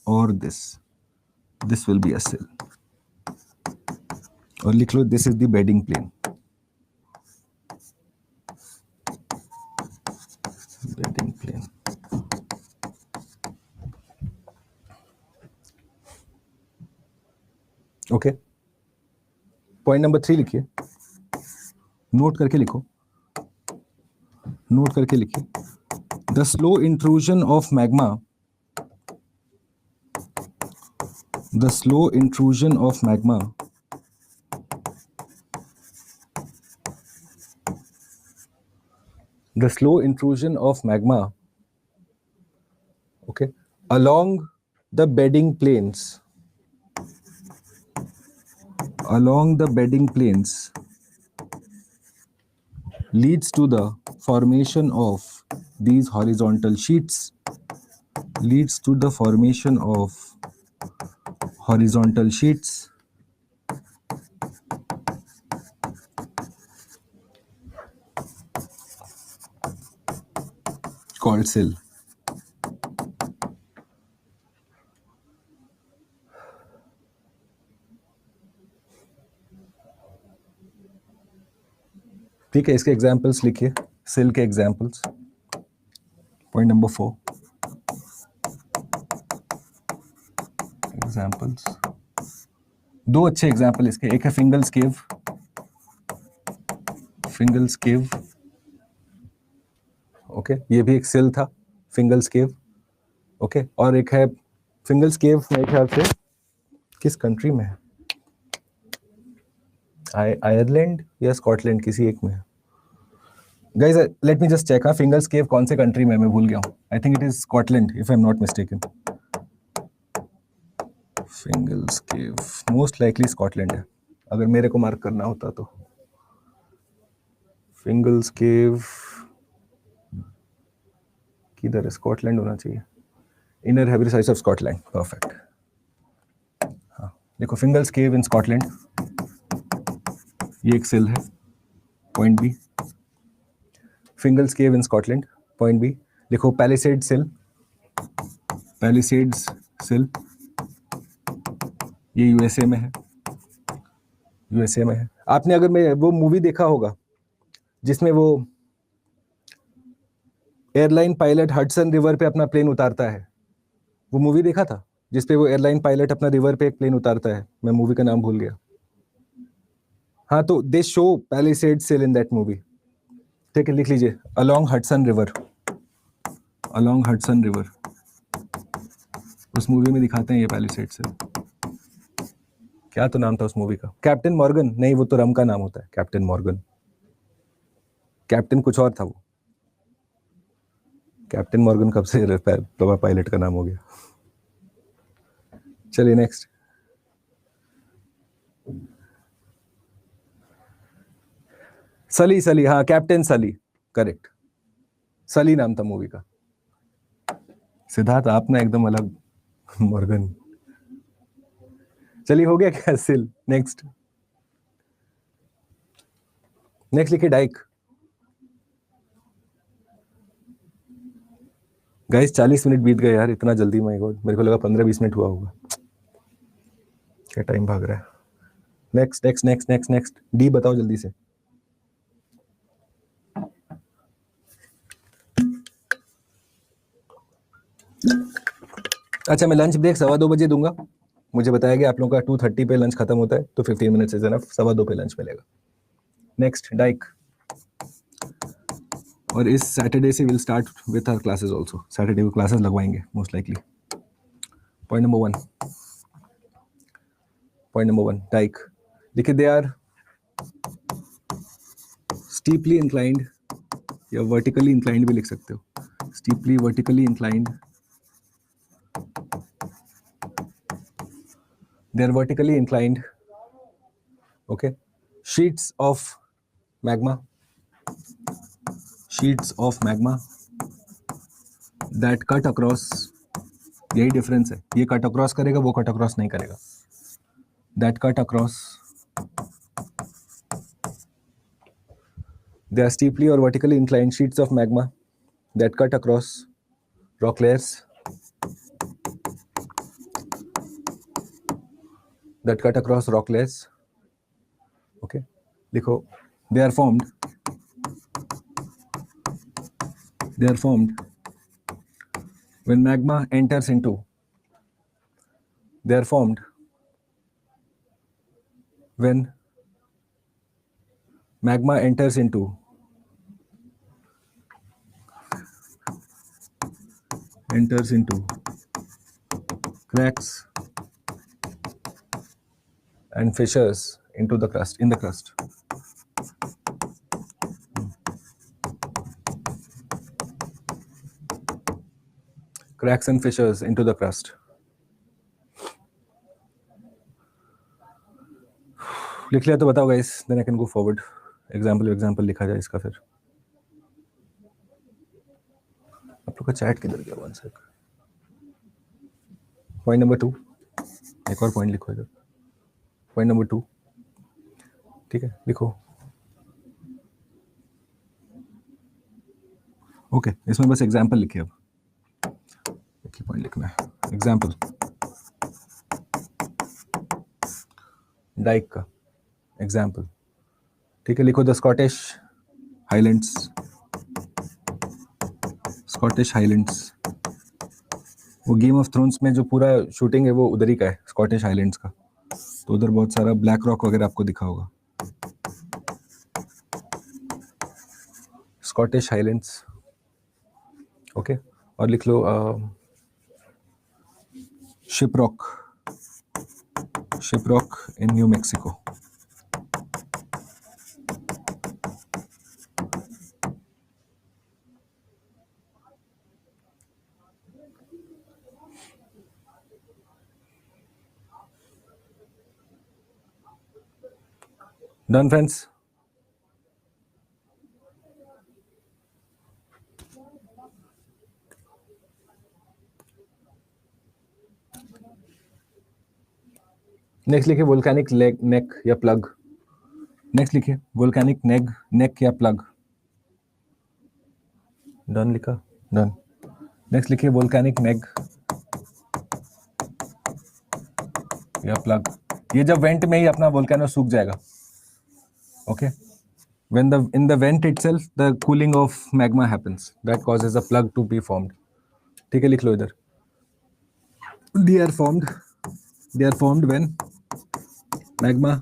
और this will be a sill. और लिख लो this is the bedding plane, bedding plane. Okay, point number 3 लिखिए, नोट करके लिखो, नोट करके लिखिए। The slow intrusion of magma, the slow intrusion of magma the slow intrusion of magma, okay, along the bedding planes, along the bedding planes leads to the formation of these horizontal sheets, leads to the formation of horizontal sheets called sill. ठीक है, इसके एग्जाम्पल्स लिखिए, सिल के एग्जाम्पल्स। Point number 4, examples. दो अच्छे एग्जाम्पल इसके, एक है फिंगल्स केव, फिंगल्स केव, ओके, ये भी एक सिल था, फिंगल्स केव, ओके, और एक है फिंगल्स केव मेरे ख्याल से किस कंट्री में है, आयरलैंड या स्कॉटलैंड, किसी एक में है। Guys let me just check, हाँ फिंगल्स केव कौन से कंट्री में, मैं भूल गया हूँ। I think it is Scotland if I am not mistaken. Fingal's Cave most likely Scotland है, अगर मेरे को मार्क करना होता तो। फिंगल्स केव किधर है, स्कॉटलैंड होना चाहिए, इनर हेब्रिसाइड्स ऑफ स्कॉटलैंड, परफेक्ट। हाँ देखो, फिंगल्स केव इन स्कॉटलैंड, ये एक सिल है, point B. Fingal's Cave in Scotland, point B. लिखो पैलिसेड सिल, पैलिसेड्स सिल, ये यूएसए में है, यूएसए में है। आपने अगर मैं वो मूवी देखा होगा जिसमें वो एयरलाइन पायलट हडसन रिवर पे अपना प्लेन उतारता है, वो मूवी देखा था जिसपे वो एयरलाइन पायलट अपना रिवर पे एक प्लेन उतारता है, मैं मूवी का नाम भूल गया। हाँ, तो दे शो पैलिसेड सिल इन दैट मूवी, ठीक है, लिख लीजिए, along Hudson river, along Hudson river, उस मूवी में दिखाते हैं ये पैलिसेड सिल। क्या तो नाम था उस मूवी का, कैप्टन मॉर्गन, नहीं वो तो रम का नाम होता है, कैप्टन मॉर्गन, कैप्टन कुछ और था वो, कैप्टन मॉर्गन कब से पायलट का नाम हो गया। चलिए नेक्स्ट, सली, सली, हाँ कैप्टन सली, करेक्ट, सली नाम था मूवी का। सिद्धार्थ आप ना एकदम अलग, मॉर्गन। चलिए हो गया क्या सिल, नेक्स्ट, नेक्स्ट लिखिए डाइक। गाइस 40 मिनट बीत गए यार, इतना जल्दी, माय गॉड, मेरे को लगा 15-20 मिनट हुआ होगा, क्या टाइम भाग रहा है। Next next next next next, D बताओ जल्दी से। अच्छा, मैं लंच ब्रेक 2:15 बजे दूंगा, मुझे बताया गया आप लोगों का 2:30 पे लंच खत्म होता है, तो 15 मिनट्स इज एनफ, 2:15 पे लंच मिलेगा। नेक्स्ट डाइक, और इस सैटरडे से will start with our classes also, Saturday को क्लासेस लगवाएंगे most likely. Point number 1, point number 1, dyke, देखिए दे आर स्टीपली इंक्लाइंड, या वर्टिकली इंक्लाइंड भी लिख सकते हो, steeply vertically inclined, they are vertically inclined, okay, sheets of magma, sheets of magma that cut across यही डिफरेंस है, ये कट अक्रॉस करेगा, वो कट अक्रॉस नहीं करेगा. That cut across, they are steeply or vertically inclined sheets of magma that cut across rock layers, okay, लिखो. they are formed when magma enters into they are formed when magma enters into cracks and fissures into the crust, in the crust. Cracks and fissures into the crust. लिख लिया तो बताओ guys, then I can go forward. Example लिखा जाए इसका. फिर आप लोग का चैट किधर गया? 1 सेक. पॉइंट नंबर 2, एक और पॉइंट लिखो इधर. पॉइंट नंबर 2, ठीक है, लिखो. ओके, इसमें बस एग्जाम्पल लिखिए. अब एक ही पॉइंट लिखना है, एग्जाम्पल. डाइक का एग्जाम्पल, ठीक है. लिखो द स्कॉटिश हाईलैंड्स. वो गेम ऑफ थ्रोन्स में जो पूरा शूटिंग है वो उधर ही का है, स्कॉटिश हाईलैंड्स का. तो उधर बहुत सारा ब्लैक रॉक वगैरह आपको दिखा होगा. Scottish Highlands, okay. और लिख लो Shiprock in New Mexico. Done friends. Next लिखिए वोल्केनिक नेक या प्लग. नेक्स्ट लिखिए वोल्केनिक नेक या प्लग. डन लिखा? डन. नेक्स्ट लिखिए वोल्केनिक नेक या प्लग. ये जब वेंट में ही अपना वोल्केनो सूख जाएगा. Okay. When in the vent itself the cooling of magma happens that causes a plug to be formed. ठीक है, लिख लो इधर. They are formed when magma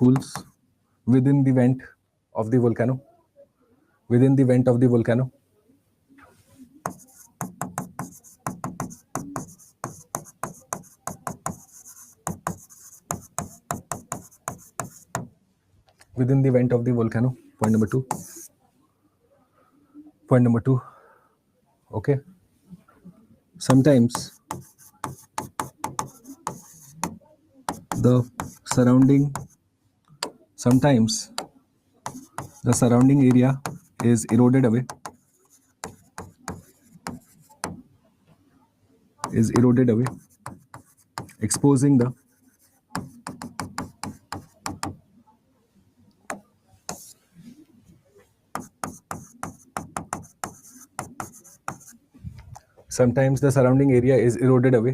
cools within the vent of the volcano. Within the vent of the volcano. Within the vent of the volcano. Point number 2. Point number 2. Okay. Sometimes the surrounding area is eroded away. Exposing the sometimes the surrounding area is eroded away,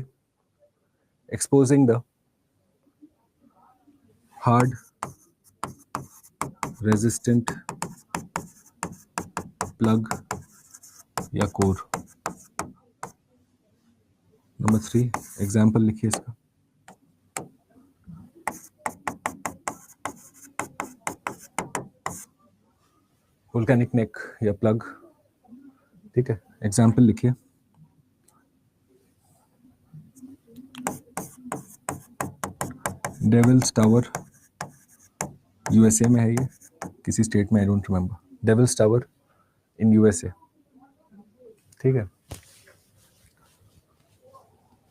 exposing the hard, resistant plug या core. Number 3, एग्जाम्पल लिखिए इसका. वोल्केनिक नेक या प्लग, ठीक है. एग्जाम्पल लिखिए. डेविल्स टावर, यूएसए में है ये, किसी स्टेट में, I don't remember. Devil's Tower in USA, ठीक है.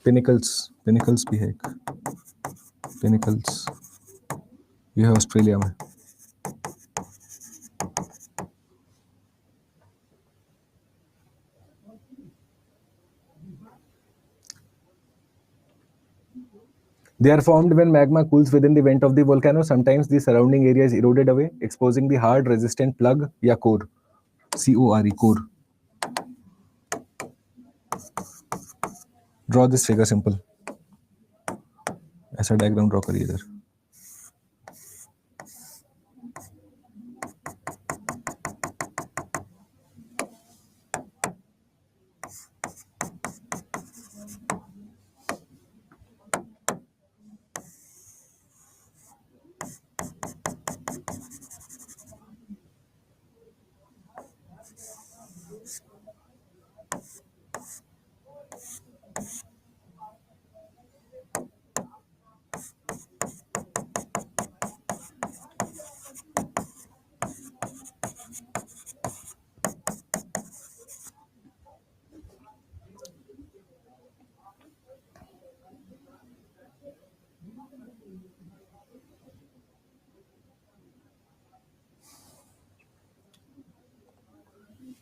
पिनिकल्स भी है एक. पिनिकल्स ये है ऑस्ट्रेलिया में. They are formed when magma cools within the vent of the volcano. Sometimes the surrounding area is eroded away, exposing the hard, resistant plug या core. CORE, core. Draw this figure simple. ऐसा डायग्राम ड्रॉ करिए इधर.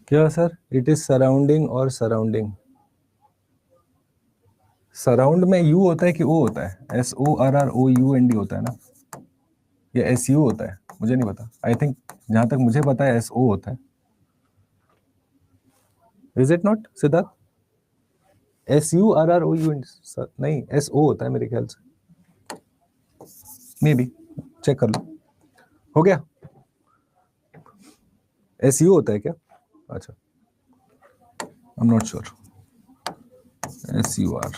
क्या सर? इट इज सराउंडिंग और सराउंडिंग. सराउंड में यू होता है कि ओ होता है? SORROUND होता है ना, या SU होता है? मुझे नहीं पता. आई थिंक जहां तक मुझे पता है SO होता है. Is it not Siddharth? SURROUND नहीं, SO होता है मेरे ख्याल से. मे बी, चेक कर लो. हो गया? SU होता है क्या? अच्छा, आई am not sure. SUR,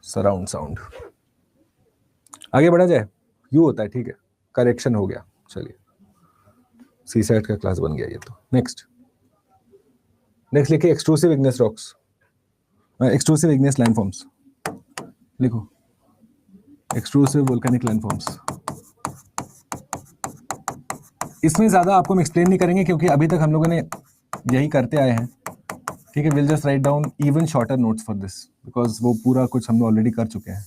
surround sound. आगे बढ़ा जाए. यू होता है, ठीक है, करेक्शन हो गया. चलिए, सी सेट का क्लास बन गया ये तो. नेक्स्ट लिखिए extrusive igneous rocks, extrusive igneous landforms. लिखो एक्सट्रूसिव वोल्केनिक लैंडफॉर्म्स. इसमें ज्यादा आपको हम एक्सप्लेन नहीं करेंगे क्योंकि अभी तक हम लोगों ने यही करते आए हैं. ठीक है, will just write down even shorter notes for this because वो पूरा कुछ हम लोग ऑलरेडी कर चुके हैं.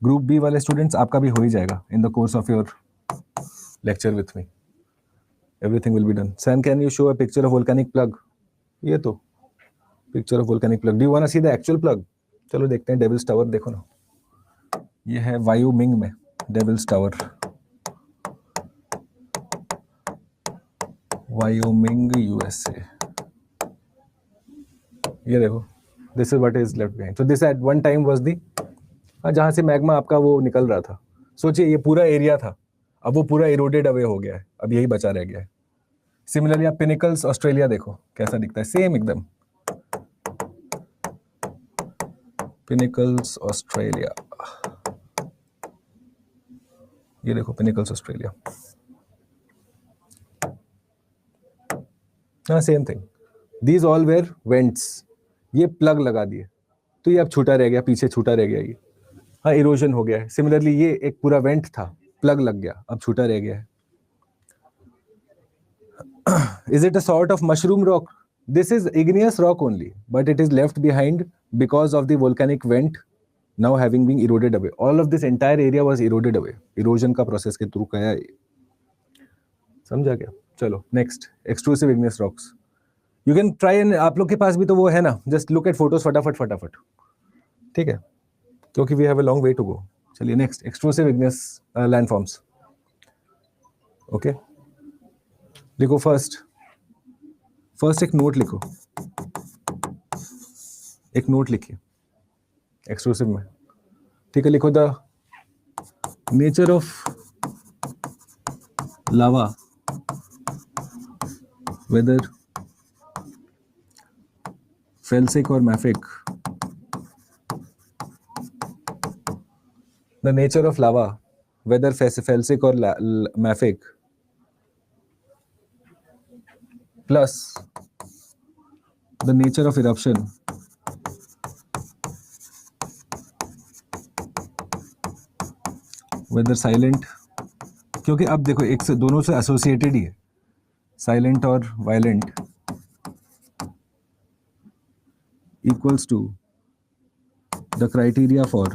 ग्रुप बी वाले स्टूडेंट्स, आपका भी हो ही जाएगा in the course of your lecture with me. Everything will be done. Sam, can you show a picture of volcanic plug? ये तो picture of volcanic plug. Do you want to see the actual plug? चलो देखते हैं. डेविल्स टावर देखो ना, ये है वायोमिंग में डेविल्स टावर. Wyoming USA. ये देखो, this is what is left behind. So this eight one time was the, जहां से मैग्मा आपका वो निकल रहा था. सोचिए ये पूरा एरिया था, अब वो पूरा इरोडेड अवे हो गया है, अब यही बचा रह गया है. सिमिलरली आप पिनिकल्स ऑस्ट्रेलिया देखो कैसा दिखता है, सेम एकदम. पिनिकल्स ऑस्ट्रेलिया, ये देखो पिनिकल्स ऑस्ट्रेलिया. हाँ, same thing. These all were vents. ये प्लग लगा दिए तो ये अब छूटा रह गया, पीछे छूटा रह गया ये. हाँ, इरोजन हो गया है. सिमिलरली ये एक पूरा वेंट था, प्लग लग गया, अब छूटा रह गया है. Is it a sort of mushroom rock? This is igneous rock only, but it is left behind because of the volcanic vent now having been eroded away. All of this entire area was eroded away. Erosion का process के थ्रू गया ये. समझा क्या? चलो next, extrusive igneous rocks. You can try and, आप लोग के पास भी तो वो है ना, जस्ट लुक एट फोटोज फटाफट. ठीक है, क्योंकि we have a long way to go. चलिए next, extrusive igneous landforms. Okay, लिखो फर्स्ट एक नोट लिखो, एक नोट लिखिए एक्सट्रूसिव में. ठीक है, लिखो the nature of lava, whether felsic or mafic. The nature of lava, whether felsic or mafic, plus the nature of eruption, whether silent, क्योंकि अब देखो एक से दोनों से एसोसिएटेड ही है, साइलेंट और violent, equals to the criteria for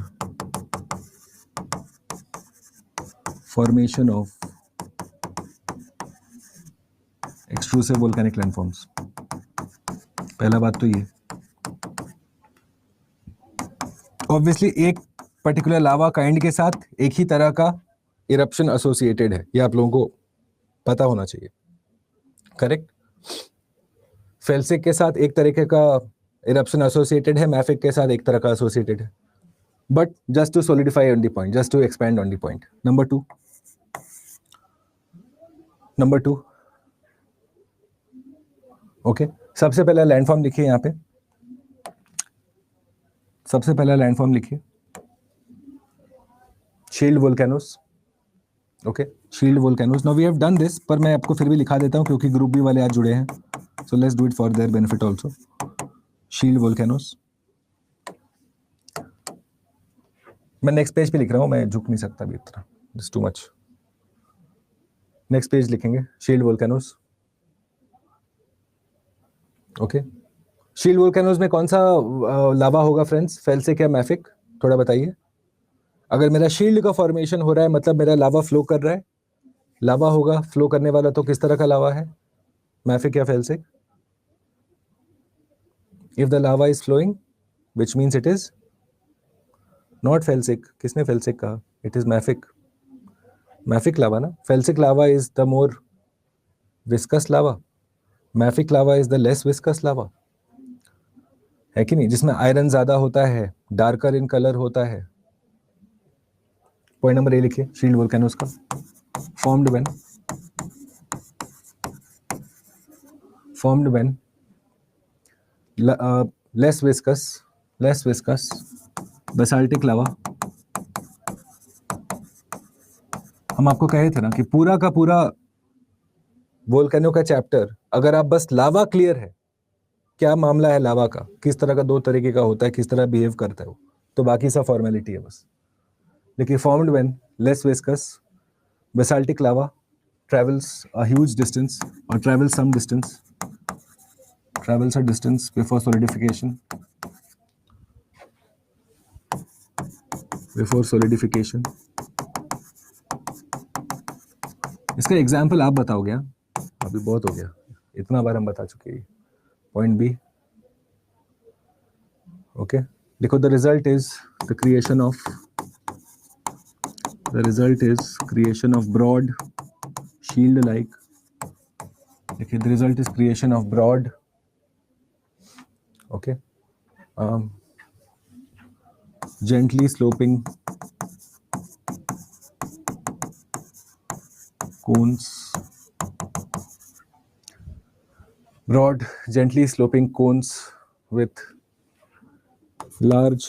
formation of extrusive volcanic landforms. पहला बात तो ये. ऑब्वियसली एक पर्टिकुलर लावा काइंड के साथ एक ही तरह का इरप्शन एसोसिएटेड है, ये आप लोगों को पता होना चाहिए, करेक्ट। फेल्सिक के साथ एक तरीके का इरप्शन एसोसिएटेड है, मैफिक के साथ एक तरह का एसोसिएटेड है, but just to solidify on the point, just to expand on the point. Number two, okay. सबसे पहला लैंडफॉर्म लिखिए यहाँ पे, सबसे पहला लैंडफॉर्म लिखिए shield volcanoes, okay, shield volcanoes. Now we have done this, पर मैं आपको फिर भी लिखा देता हूँ क्योंकि ग्रुप बी वाले आज जुड़े हैं, so let's do it for their benefit also. Shield volcanoes, मैं नेक्स्ट पेज पे लिख रहा हूँ, मैं झुक नहीं सकता अभी इतना, this too much. Next page लिखेंगे shield volcanoes, okay. Shield volcanoes में कौन सा लावा होगा फ्रेंड्स, फेल्सिक या मैफिक, थोड़ा बताइए। अगर मेरा शील्ड का फॉर्मेशन हो रहा है मतलब मेरा लावा फ्लो कर रहा है, लावा होगा फ्लो करने वाला, तो किस तरह का लावा है, मैफिक या felsic? If the lava is flowing which means it is not felsic. किसने फेल्सिक कहा? It is mafic, mafic lava ना। Felsic lava is the more viscous lava, mafic lava is the less viscous lava, है कि नहीं, जिसमें आयरन ज्यादा होता है, डार्कर इन कलर होता है। पॉइंट नंबर ए लिखिए शील्ड वोल्केनोस का, formed when less viscous basaltic lava। हम आपको कहे थे ना कि पूरा का पूरा वोल्केनो का चैप्टर, अगर आप बस लावा क्लियर है, क्या मामला है लावा का, किस तरह का, दो तरीके का होता है, किस तरह बिहेव करता है वो, तो बाकी सब फॉर्मेलिटी है बस। देखिए formed when less viscous basaltic lava travels a huge distance or travels some distance, travels a distance before solidification, इसका एग्जाम्पल आप बताओगे? अभी बहुत हो गया, इतना बार हम बता चुके हैं। पॉइंट बी, ओके, देखो the result is creation of broad shield like, देखिए the result is creation of broad, okay, gently sloping cones, broad gently sloping cones with large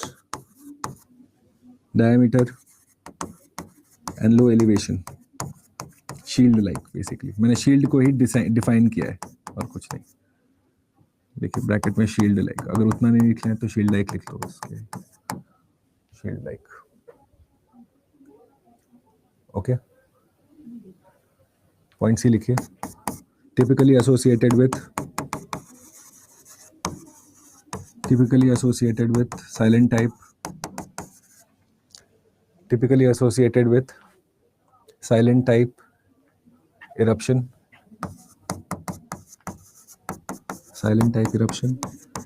diameter and low elevation, shield like basically। मैंने shield को ही डिफाइन किया है और कुछ नहीं। देखिए ब्रैकेट में shield like, अगर उतना नहीं लिखना है तो shield like लिख लो बस, shield like, okay. Point C लिखिए, typically associated with silent type, typically associated with silent type eruption,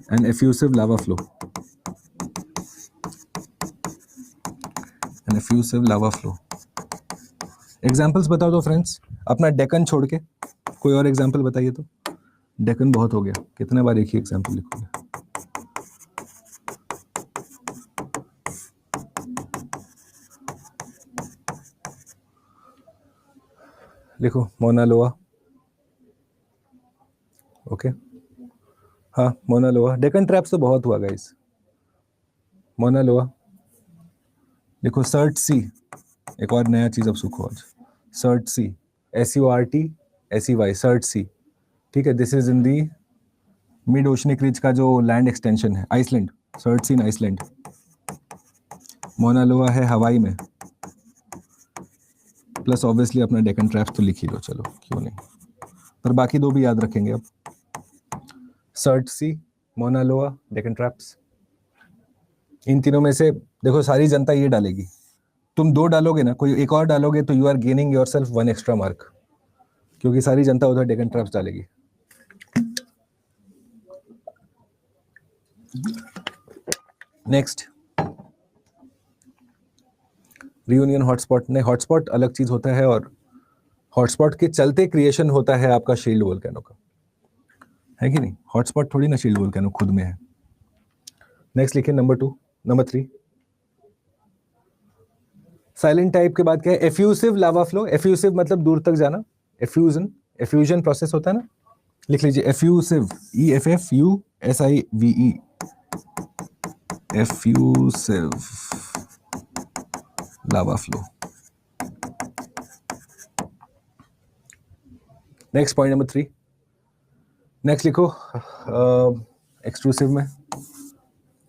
and effusive lava flow, examples बताओ तो फ्रेंड्स, अपना डेकन छोड़ के कोई और एग्जाम्पल बताइए तो। डेकन बहुत हो गया, कितने बार एक ही एग्जाम्पल लिखोगे? लिखो मोना लोआ, ओके, हाँ मोना लोआ। डेकन ट्रैप्स तो बहुत हुआ गाइस, मोना लोआ लिखो। सर्ट सी, एक और नया चीज अब सीखो आज, Surtsey, SURT SEY, Surtsey, ठीक है। This is in the mid oceanic ridge का जो लैंड एक्सटेंशन है, Iceland, Surtsey in Iceland. Mauna Loa हवाई में, प्लस ऑब्वियसली अपना डेकन ट्रैप्स तो लिख ही लो, चलो क्यों नहीं, पर बाकी दो भी याद रखेंगे अब, सर्ट सी, मोना लोआ, डेकन ट्रैप्स। इन तीनों में से देखो सारी जनता ये डालेगी, तुम दो डालोगे ना, कोई एक और डालोगे तो you are gaining yourself 1 extra mark, क्योंकि सारी जनता उधर डेकन ट्रैप्स डालेगी। नेक्स्ट, रियूनियन हॉटस्पॉट नहीं, हॉटस्पॉट अलग चीज होता है, और हॉटस्पॉट के चलते क्रिएशन होता है आपका शील्ड वोल्केनो का, है कि नहीं? हॉटस्पॉट थोड़ी ना शील्ड वोल्केनो खुद में है। नेक्स्ट लिखिए नंबर 3। साइलेंट टाइप के बाद क्या है? एफ्यूसिव लावा फ्लो। एफ्यूसिव मतलब दूर तक जाना, एफ्यूजन प्रोसेस होता है ना, लिख लीजिए effusive, EFFUSIVE, effusive lava flow. Next point number 3। Next लिखो एक्सट्रूसिव में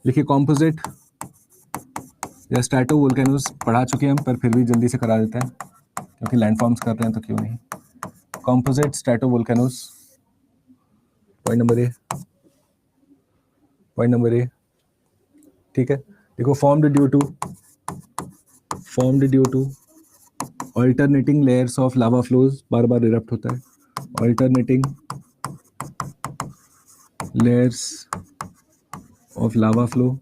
लिखिए कॉम्पोजिट या स्ट्रैटो वोल्केनोज। पढ़ा चुके हैं हम, पर फिर भी जल्दी से करा देते हैं क्योंकि लैंडफॉर्म्स कर रहे हैं तो क्यों नहीं। Composite strato volcanoes, point number A, ठीक है। देखो formed due to alternating layers of lava flows, बार बार इरप्ट होता है, alternating layers of lava flow,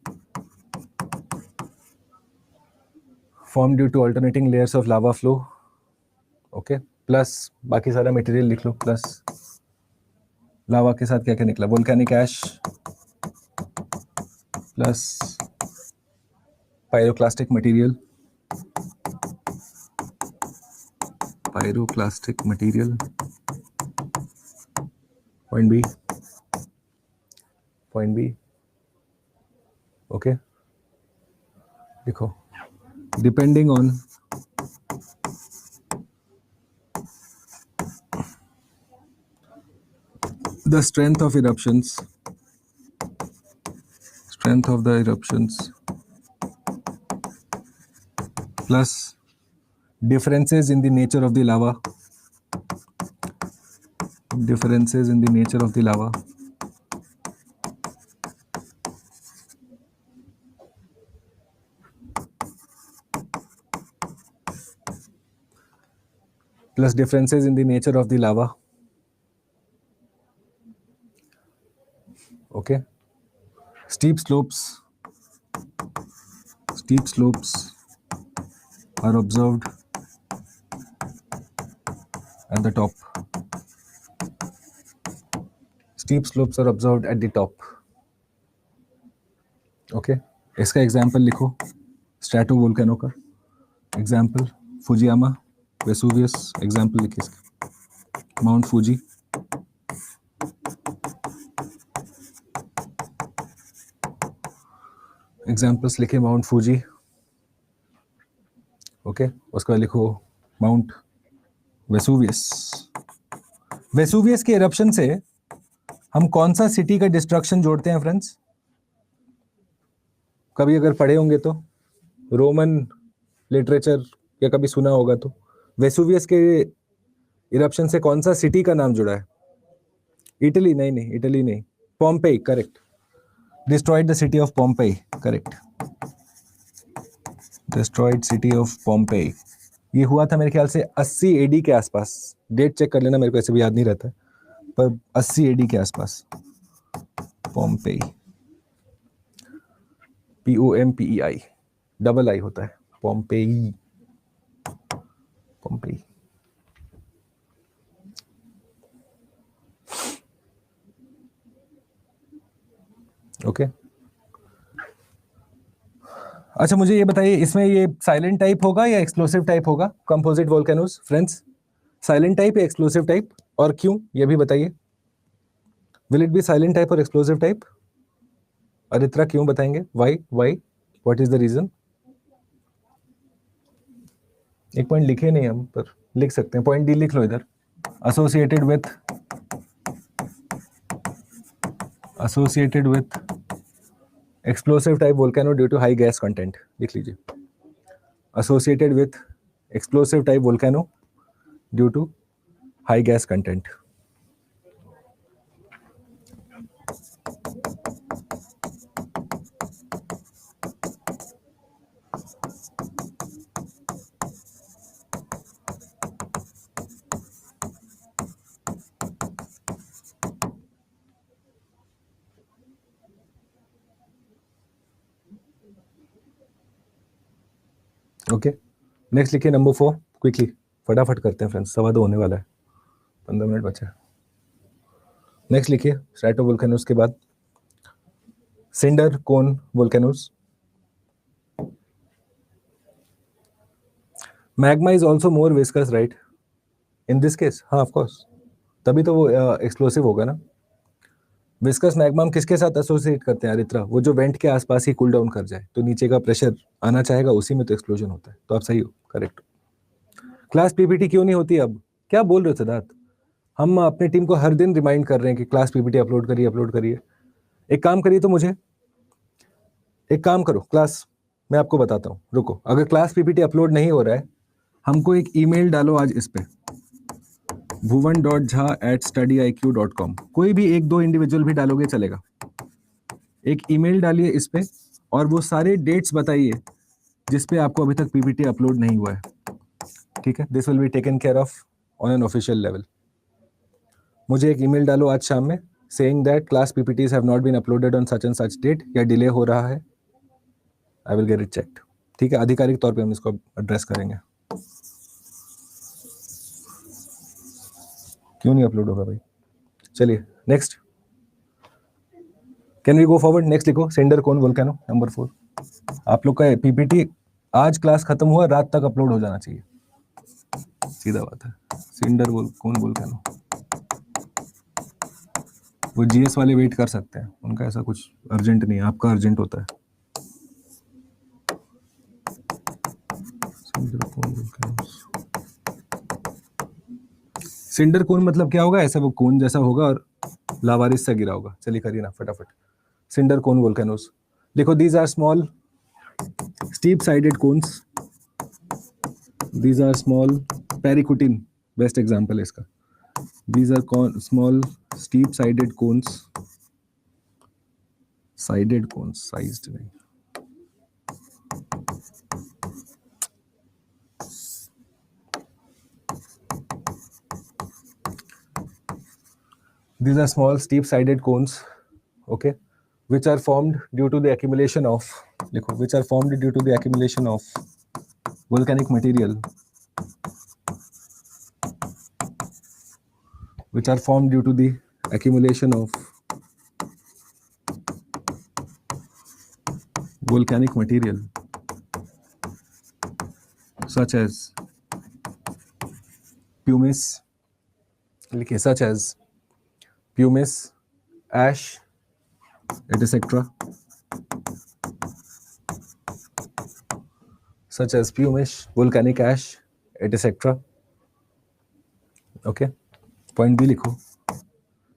form due to alternating layers of lava flow, okay. Plus बाकी सारा मटेरियल लिख लो, प्लस लावा के साथ क्या क्या निकला? Volcanic ash plus pyroclastic material, point B, okay. देखो depending on the strength of the eruptions plus differences in the nature of the lava, okay. Steep slopes are observed at the top. Okay. इसका एग्जाम्पल लिखो स्ट्रैटो वोल्केनो का। एग्जाम्पल फुजियामा, वेसुवियस, एग्जाम्पल लिखिए इसका माउंट फूजी, एग्जाम्पल्स लिखे माउंट फूजी, ओके। उसके बाद लिखो माउंट वेसुवियस के इरप्शन से हम कौन सा सिटी का डिस्ट्रक्शन जोड़ते हैं फ्रेंड्स? कभी अगर पढ़े होंगे तो, रोमन लिटरेचर या कभी सुना होगा तो, वेसुवियस के इरप्शन से कौन सा सिटी का नाम जुड़ा है? इटली नहीं, Pompeii, correct. Destroyed the city of Pompeii, correct. Destroyed city of Pompeii, ये हुआ था मेरे ख्याल से 80 AD के आसपास। डेट चेक कर लेना, मेरे को ऐसे भी याद नहीं रहता, पर 80 AD के आसपास। पॉम्पेई, POMPEI, डबल आई होता है, पॉम्पेई। ओके। अच्छा मुझे ये बताइए, इसमें ये साइलेंट टाइप होगा या एक्सप्लोसिव टाइप होगा composite volcanoes? Friends silent type या एक्सप्लोसिव टाइप, और क्यों ये भी बताइए। Will it be silent type और एक्सप्लोसिव टाइप? अरित्रा क्यों बताएंगे? Why what is the reason? एक पॉइंट लिखे नहीं हम, पर लिख सकते हैं, पॉइंट डी लिख लो इधर। Associated with explosive type volcano due to high gas content, लिख लीजिए। Associated with explosive type volcano due to high gas content. Okay next लिखिए नंबर 4 क्विकली, फटाफट करते हैं फ्रेंड्स, 2:15 होने वाला है, 15 मिनट बचे। नेक्स्ट लिखिए स्ट्रैटोवोल्केनोस के बाद cinder cone volcanoes. Magma is also more viscous right in this case, हाँ ऑफ कोर्स, तभी तो वो एक्सप्लोसिव होगा ना। विस्कस मैग्मा हम किसके साथ एसोसिएट करते हैं अरित्रा, वो जो वेंट के आसपास ही कूल डाउन कर जाए तो नीचे का प्रेशर आना चाहेगा, उसी में तो एक्सप्लोजन होता है। तो आप सही हो, करेक्ट। क्लास पीपीटी क्यों नहीं होती अब, क्या बोल रहे हो सिद्धार्थ? हम अपनी टीम को हर दिन रिमाइंड कर रहे हैं कि क्लास पीपीटी अपलोड करिए, अपलोड करिए। एक काम करिए, तो मुझे एक काम करो, क्लास मैं आपको बताता हूँ, रुको। अगर क्लास पीपीटी अपलोड नहीं हो रहा है, हमको एक ईमेल डालो आज इस पे bhuvan.jha@studiiq.com। कोई भी 1-2 इंडिविजुअल भी डालोगे चलेगा। एक ईमेल डालिए इस पे और वो सारे डेट्स बताइए जिस पे आपको अभी तक पीपीटी अपलोड नहीं हुआ है, ठीक है? This will be taken care of on an official level. मुझे एक ईमेल डालो आज शाम में saying that class PPTs have not been uploaded on such and such date, या डिले हो रहा है, I will get it checked, ठीक है? आधिकारिक तौर पे हम इसको एड्रेस करेंगे। क्यों नहीं अपलोड होगा भाई? चलिए next, can we go forward? Next लिखो सेंडर कोन वोल्केनो नंबर 4। आप लोग का पीपीटी आज क्लास खत्म हुआ, रात तक अपलोड हो जाना चाहिए, सीधा बात है। सेंडर कोन वोल्केनो, वो जीएस वाले वेट कर सकते हैं, उनका ऐसा कुछ अर्जेंट नहीं है, आपका अर्जेंट होता है। सिंडर कोन मतलब क्या होगा? ऐसा वो कोन जैसा होगा और लावारिस से गिरा होगा। चलिए करिए ना फटाफट, सिंडर कोन वोल्केनोस लिखो। These are small steep sided cones, these are small, Paricutin best example है इसका। These are small steep sided cones, sided cones, sized नहीं। These are small steep-sided cones, okay, which are formed due to the accumulation of, which are formed due to the accumulation of volcanic material, which are formed due to the accumulation of volcanic material, such as pumice, such as pumice, ash, etc. Such as pumice, volcanic ash, etc. Okay. Point B लिखो.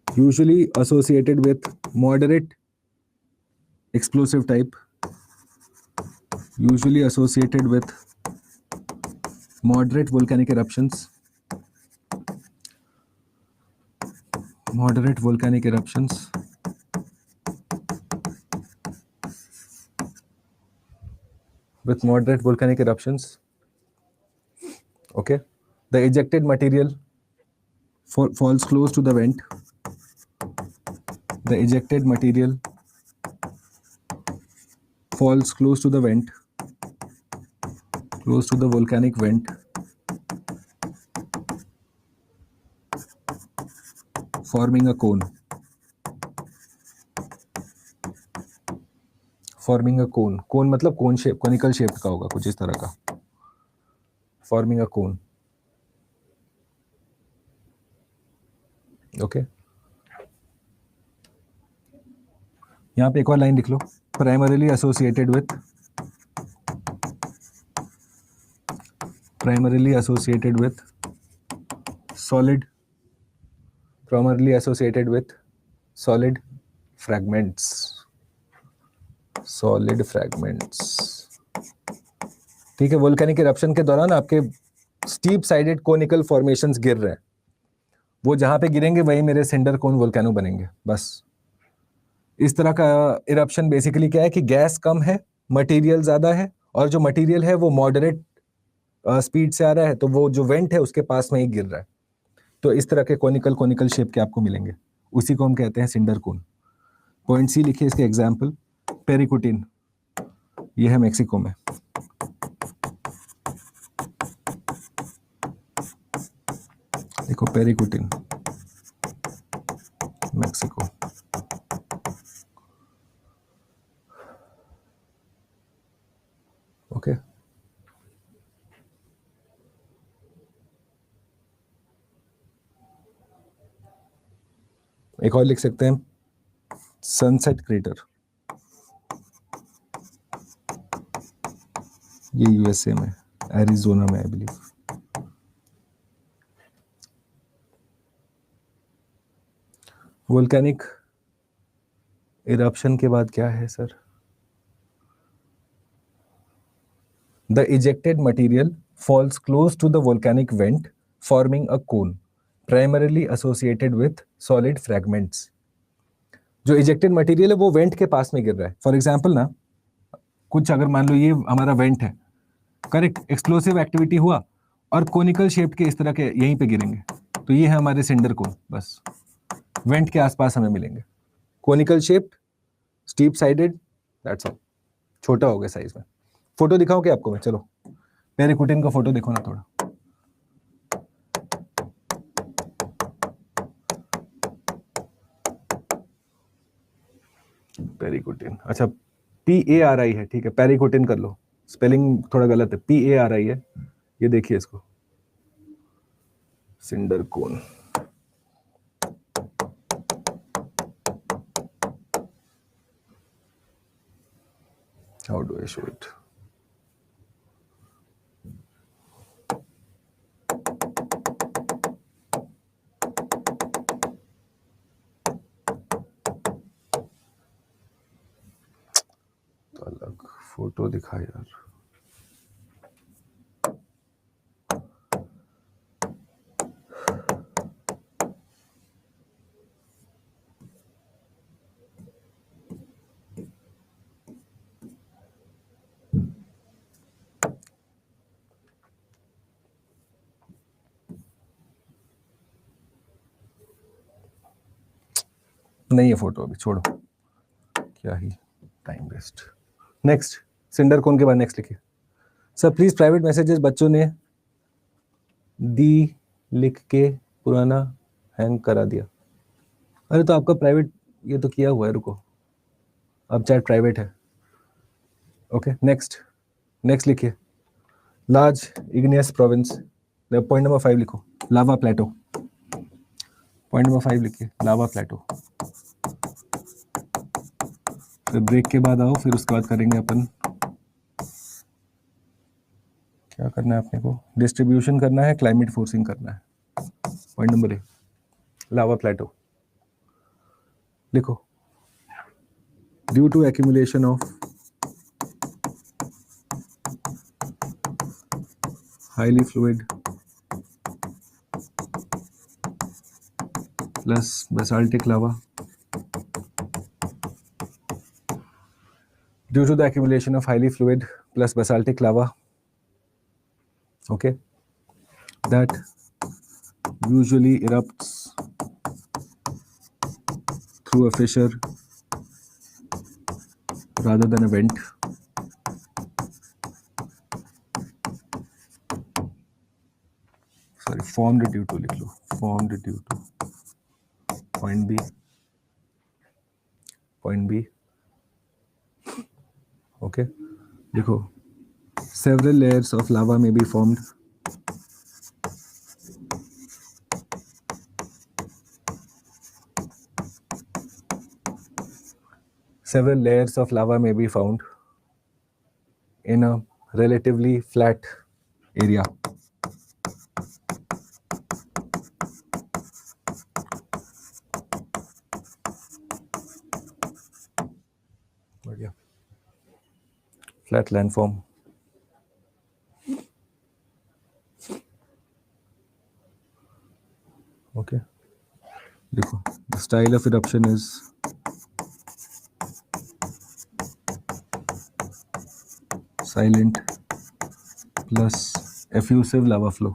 Usually associated with moderate explosive type. Usually associated with moderate volcanic eruptions. Moderate volcanic eruptions. With moderate volcanic eruptions. Okay. The ejected material falls close to the vent. The ejected material falls close to the vent, close to the volcanic vent, forming a cone. Forming a cone. Cone मतलब कोन शेप, कोनिकल शेप का होगा कुछ इस तरह का. Forming a cone. Okay. यहाँ पे एक और लाइन लिख लो. Primarily associated with solid. Primarily associated with solid fragments. Solid fragments. ठीक है. वोल्केनिक इरप्शन के दौरान आपके स्टीप साइडेड कोनिकल फॉर्मेशंस गिर रहे हैं, वो जहां पे गिरेंगे वही मेरे सिंडर कोन वोल्केनो बनेंगे. बस इस तरह का इरप्शन बेसिकली क्या है कि गैस कम है, मटेरियल ज्यादा है, और जो मटेरियल है वो मॉडरेट स्पीड से आ रहा है, तो वो जो वेंट है उसके पास में ही गिर रहा है. तो इस तरह के कोनिकल शेप के आपको मिलेंगे, उसी को हम कहते हैं सिंडर कोन. पॉइंट सी लिखिए इसके एग्जाम्पल. पेरिकुटिन, ये है मेक्सिको में. पेरिकुटिन, मेक्सिको। ओके, एक और लिख सकते हैं, सनसेट क्रेटर, ये यूएसए में, एरिजोना में आई बिलीव। वोल्केनिक इरप्शन के बाद क्या है sir? The ejected material falls close to the volcanic vent, forming a cone, primarily associated with solid fragments. जो इजेक्टेड मटेरियल है वो वेंट के पास में गिर रहा है। फॉर एग्जाम्पल ना, कुछ अगर मान लो ये हमारा वेंट है, करेक्ट, एक्सप्लोसिव एक्टिविटी हुआ और कोनिकल शेप के इस तरह के यहीं पे गिरेंगे, तो ये है हमारे सिंडर कोन, बस वेंट के आसपास हमें मिलेंगे। Conical shape, steep sided, that's all. छोटा हो गया साइज में। फोटो दिखाऊं क्या आपको मैं? चलो पेरिकुटिन का फोटो देखो ना थोड़ा। पेरिकुटिन, अच्छा PARI है, ठीक है, पेरिकुटिन कर लो, स्पेलिंग थोड़ा गलत है, PARI है। ये देखिए इसको, cinder cone. How do I show it? तो अलग फोटो दिखा यार। नहीं है फोटो, अभी छोड़ो, क्या ही time waste. Next, cinder cone के बाद नेक्स्ट लिखिए। सर प्लीज प्राइवेट मैसेजेस बच्चों ने दी लिख के पुराना हैंग करा दिया। अरे तो आपका प्राइवेट ये तो किया हुआ है, रुको, अब चैट प्राइवेट है। ओके नेक्स्ट, नेक्स्ट लिखिए। Large igneous province, point number 5 लिखो, लावा प्लेटो। पॉइंट नंबर 5 लिखिए, लावा प्लेटो। फिर ब्रेक के बाद आओ, फिर उसके बाद करेंगे अपन, क्या करना है अपने को, डिस्ट्रीब्यूशन करना है, क्लाइमेट फोर्सिंग करना है। पॉइंट नंबर 1, लावा प्लेटो लिखो। Due to accumulation of highly fluid plus basaltic lava, due to the accumulation of highly fluid plus basaltic lava, okay, that usually erupts through a fissure rather than a vent, sorry, formed due to, लिख लो, formed due to, point B, point B, okay, देखो, several layers of lava may be formed found in a relatively flat area. बढ़िया, flat landform. Okay, देखो, the style of eruption is silent plus effusive lava flow.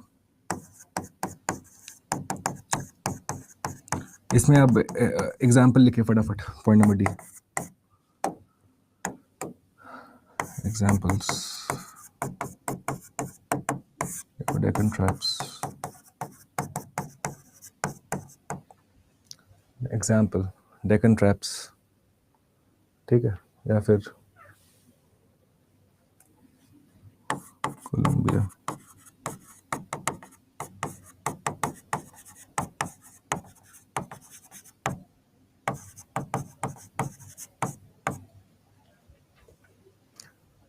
इसमें आप एग्जाम्पल लिखिए फटाफट, point number D, examples, Deccan traps, example Deccan traps, ठीक है, या फिर Columbia,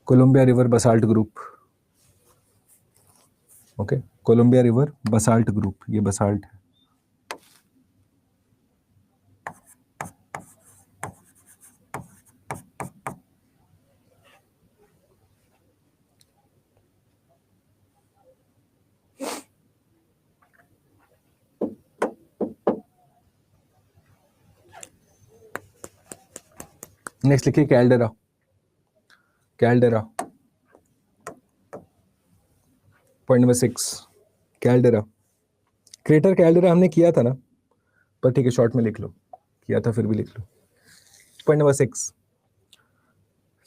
Columbia river basalt group, okay, Columbia river basalt group, ये बसाल्ट है। नेक्स्ट लिखिए caldera, caldera, point number 6, caldera. Crater caldera हमने किया था ना, पर ठीक है शॉर्ट में लिख लो, किया था फिर भी लिख लो। पॉइंट नंबर 6,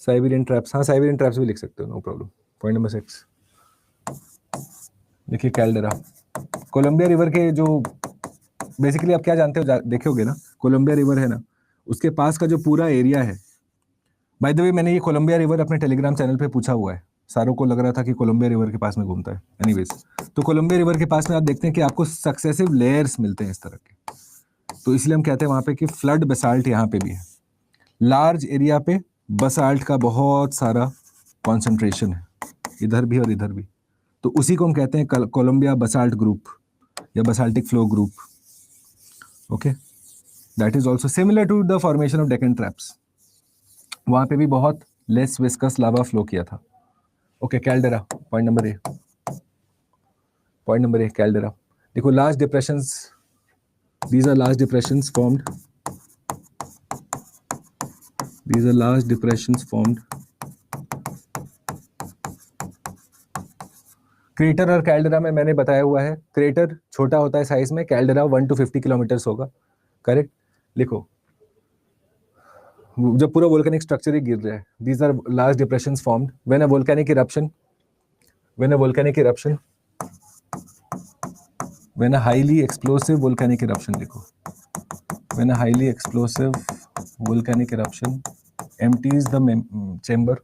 साइबेरियन ट्रैप्स, हाँ साइबेरियन ट्रैप्स भी लिख सकते हो, नो प्रॉब्लम। पॉइंट नंबर 6 देखिए कैल्डेरा। कोलंबिया रिवर के जो बेसिकली आप क्या जानते हो, देखोगे ना, कोलंबिया रिवर है ना, उसके पास का जो पूरा एरिया है, बाय द वे मैंने ये कोलंबिया रिवर अपने टेलीग्राम चैनल पे पूछा हुआ है, सारों को लग रहा था कि कोलंबिया रिवर के पास में घूमता है। एनीवेज, तो कोलंबिया रिवर के पास में आप देखते हैं कि आपको सक्सेसिव लेयर्स मिलते हैं इस तरह के, तो इसलिए हम कहते हैं वहां पे कि फ्लड बसाल्ट यहाँ पे भी है, लार्ज एरिया पे बसाल्ट का बहुत सारा कॉन्सेंट्रेशन है, इधर भी और इधर भी, तो उसी को हम कहते हैं कोलंबिया बसाल्ट ग्रुप या basaltic flow group, okay. That is also similar to the formation of Deccan traps, वहां पे भी बहुत लेस विस्कस लावा फ्लो किया था, okay. Caldera, point number A, point number A caldera. देखो large depressions, these are large depressions formed, these are large depressions formed, crater और कैल्डेरा में मैंने बताया हुआ है, क्रेटर छोटा होता है साइज में, कैल्डेरा 1 to 50 किलोमीटर्स होगा, करेक्ट। लिखो जब पूरा वोल्केनिक स्ट्रक्चर ही गिर रहा है, these are large depressions formed when a volcanic eruption, when a volcanic eruption, when a highly explosive volcanic eruption, लिखो when a highly explosive volcanic eruption empties the chamber,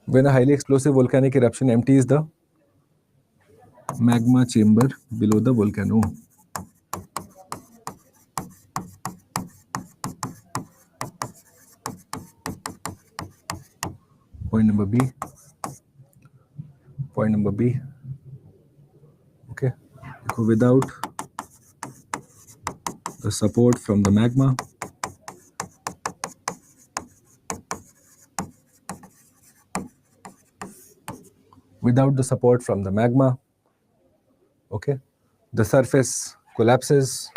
when a highly explosive volcanic eruption empties the magma chamber below the volcano. Point number B. Point number B. Okay. Without the support from the magma, without the support from the magma, okay, the surface collapses,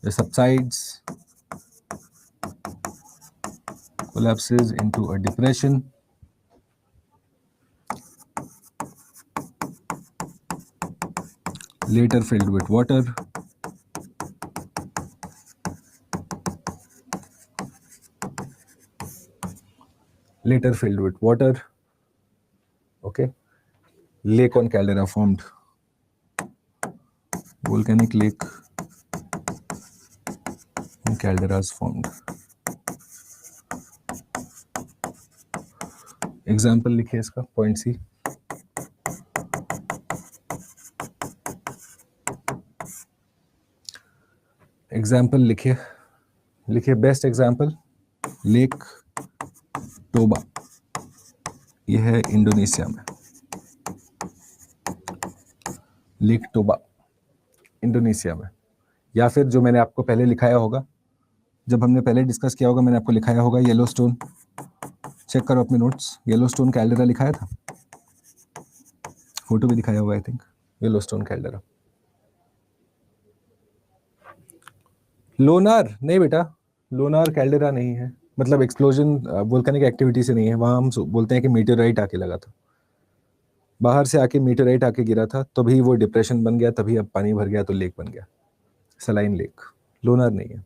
it subsides, collapses into a depression, later filled with water, later filled with water, okay. Lake on caldera formed, volcanic lake on calderas formed. Example लिखिए इसका, पॉइंट सी। एग्जाम्पल लिखिए, लिखिए बेस्ट एग्जाम्पल लेक टोबा, यह है इंडोनेशिया में, लेक टोबा इंडोनेशिया में। या फिर जो मैंने आपको पहले लिखाया होगा, जब हमने पहले डिस्कस किया होगा, मैंने आपको लिखाया होगा येलोस्टोन, चेक करो अपने नोट्स, येलोस्टोन कैल्डेरा लिखाया था, फोटो भी दिखाया हुआ I think, Yellowstone caldera. Lonar नहीं बेटा, लोनार कैल्डेरा नहीं है, मतलब एक्सप्लोजन वोल्केनिक एक्टिविटी से नहीं है, वहाँ हम बोलते हैं कि मीटेराइट आके लगा था, बाहर से आके मीटेराइट आके गिरा था, तभी वो डिप्रेशन बन गया, तभी अब पानी भर गया तो लेक बन गया, सलाइन लेक, लोनार नहीं है।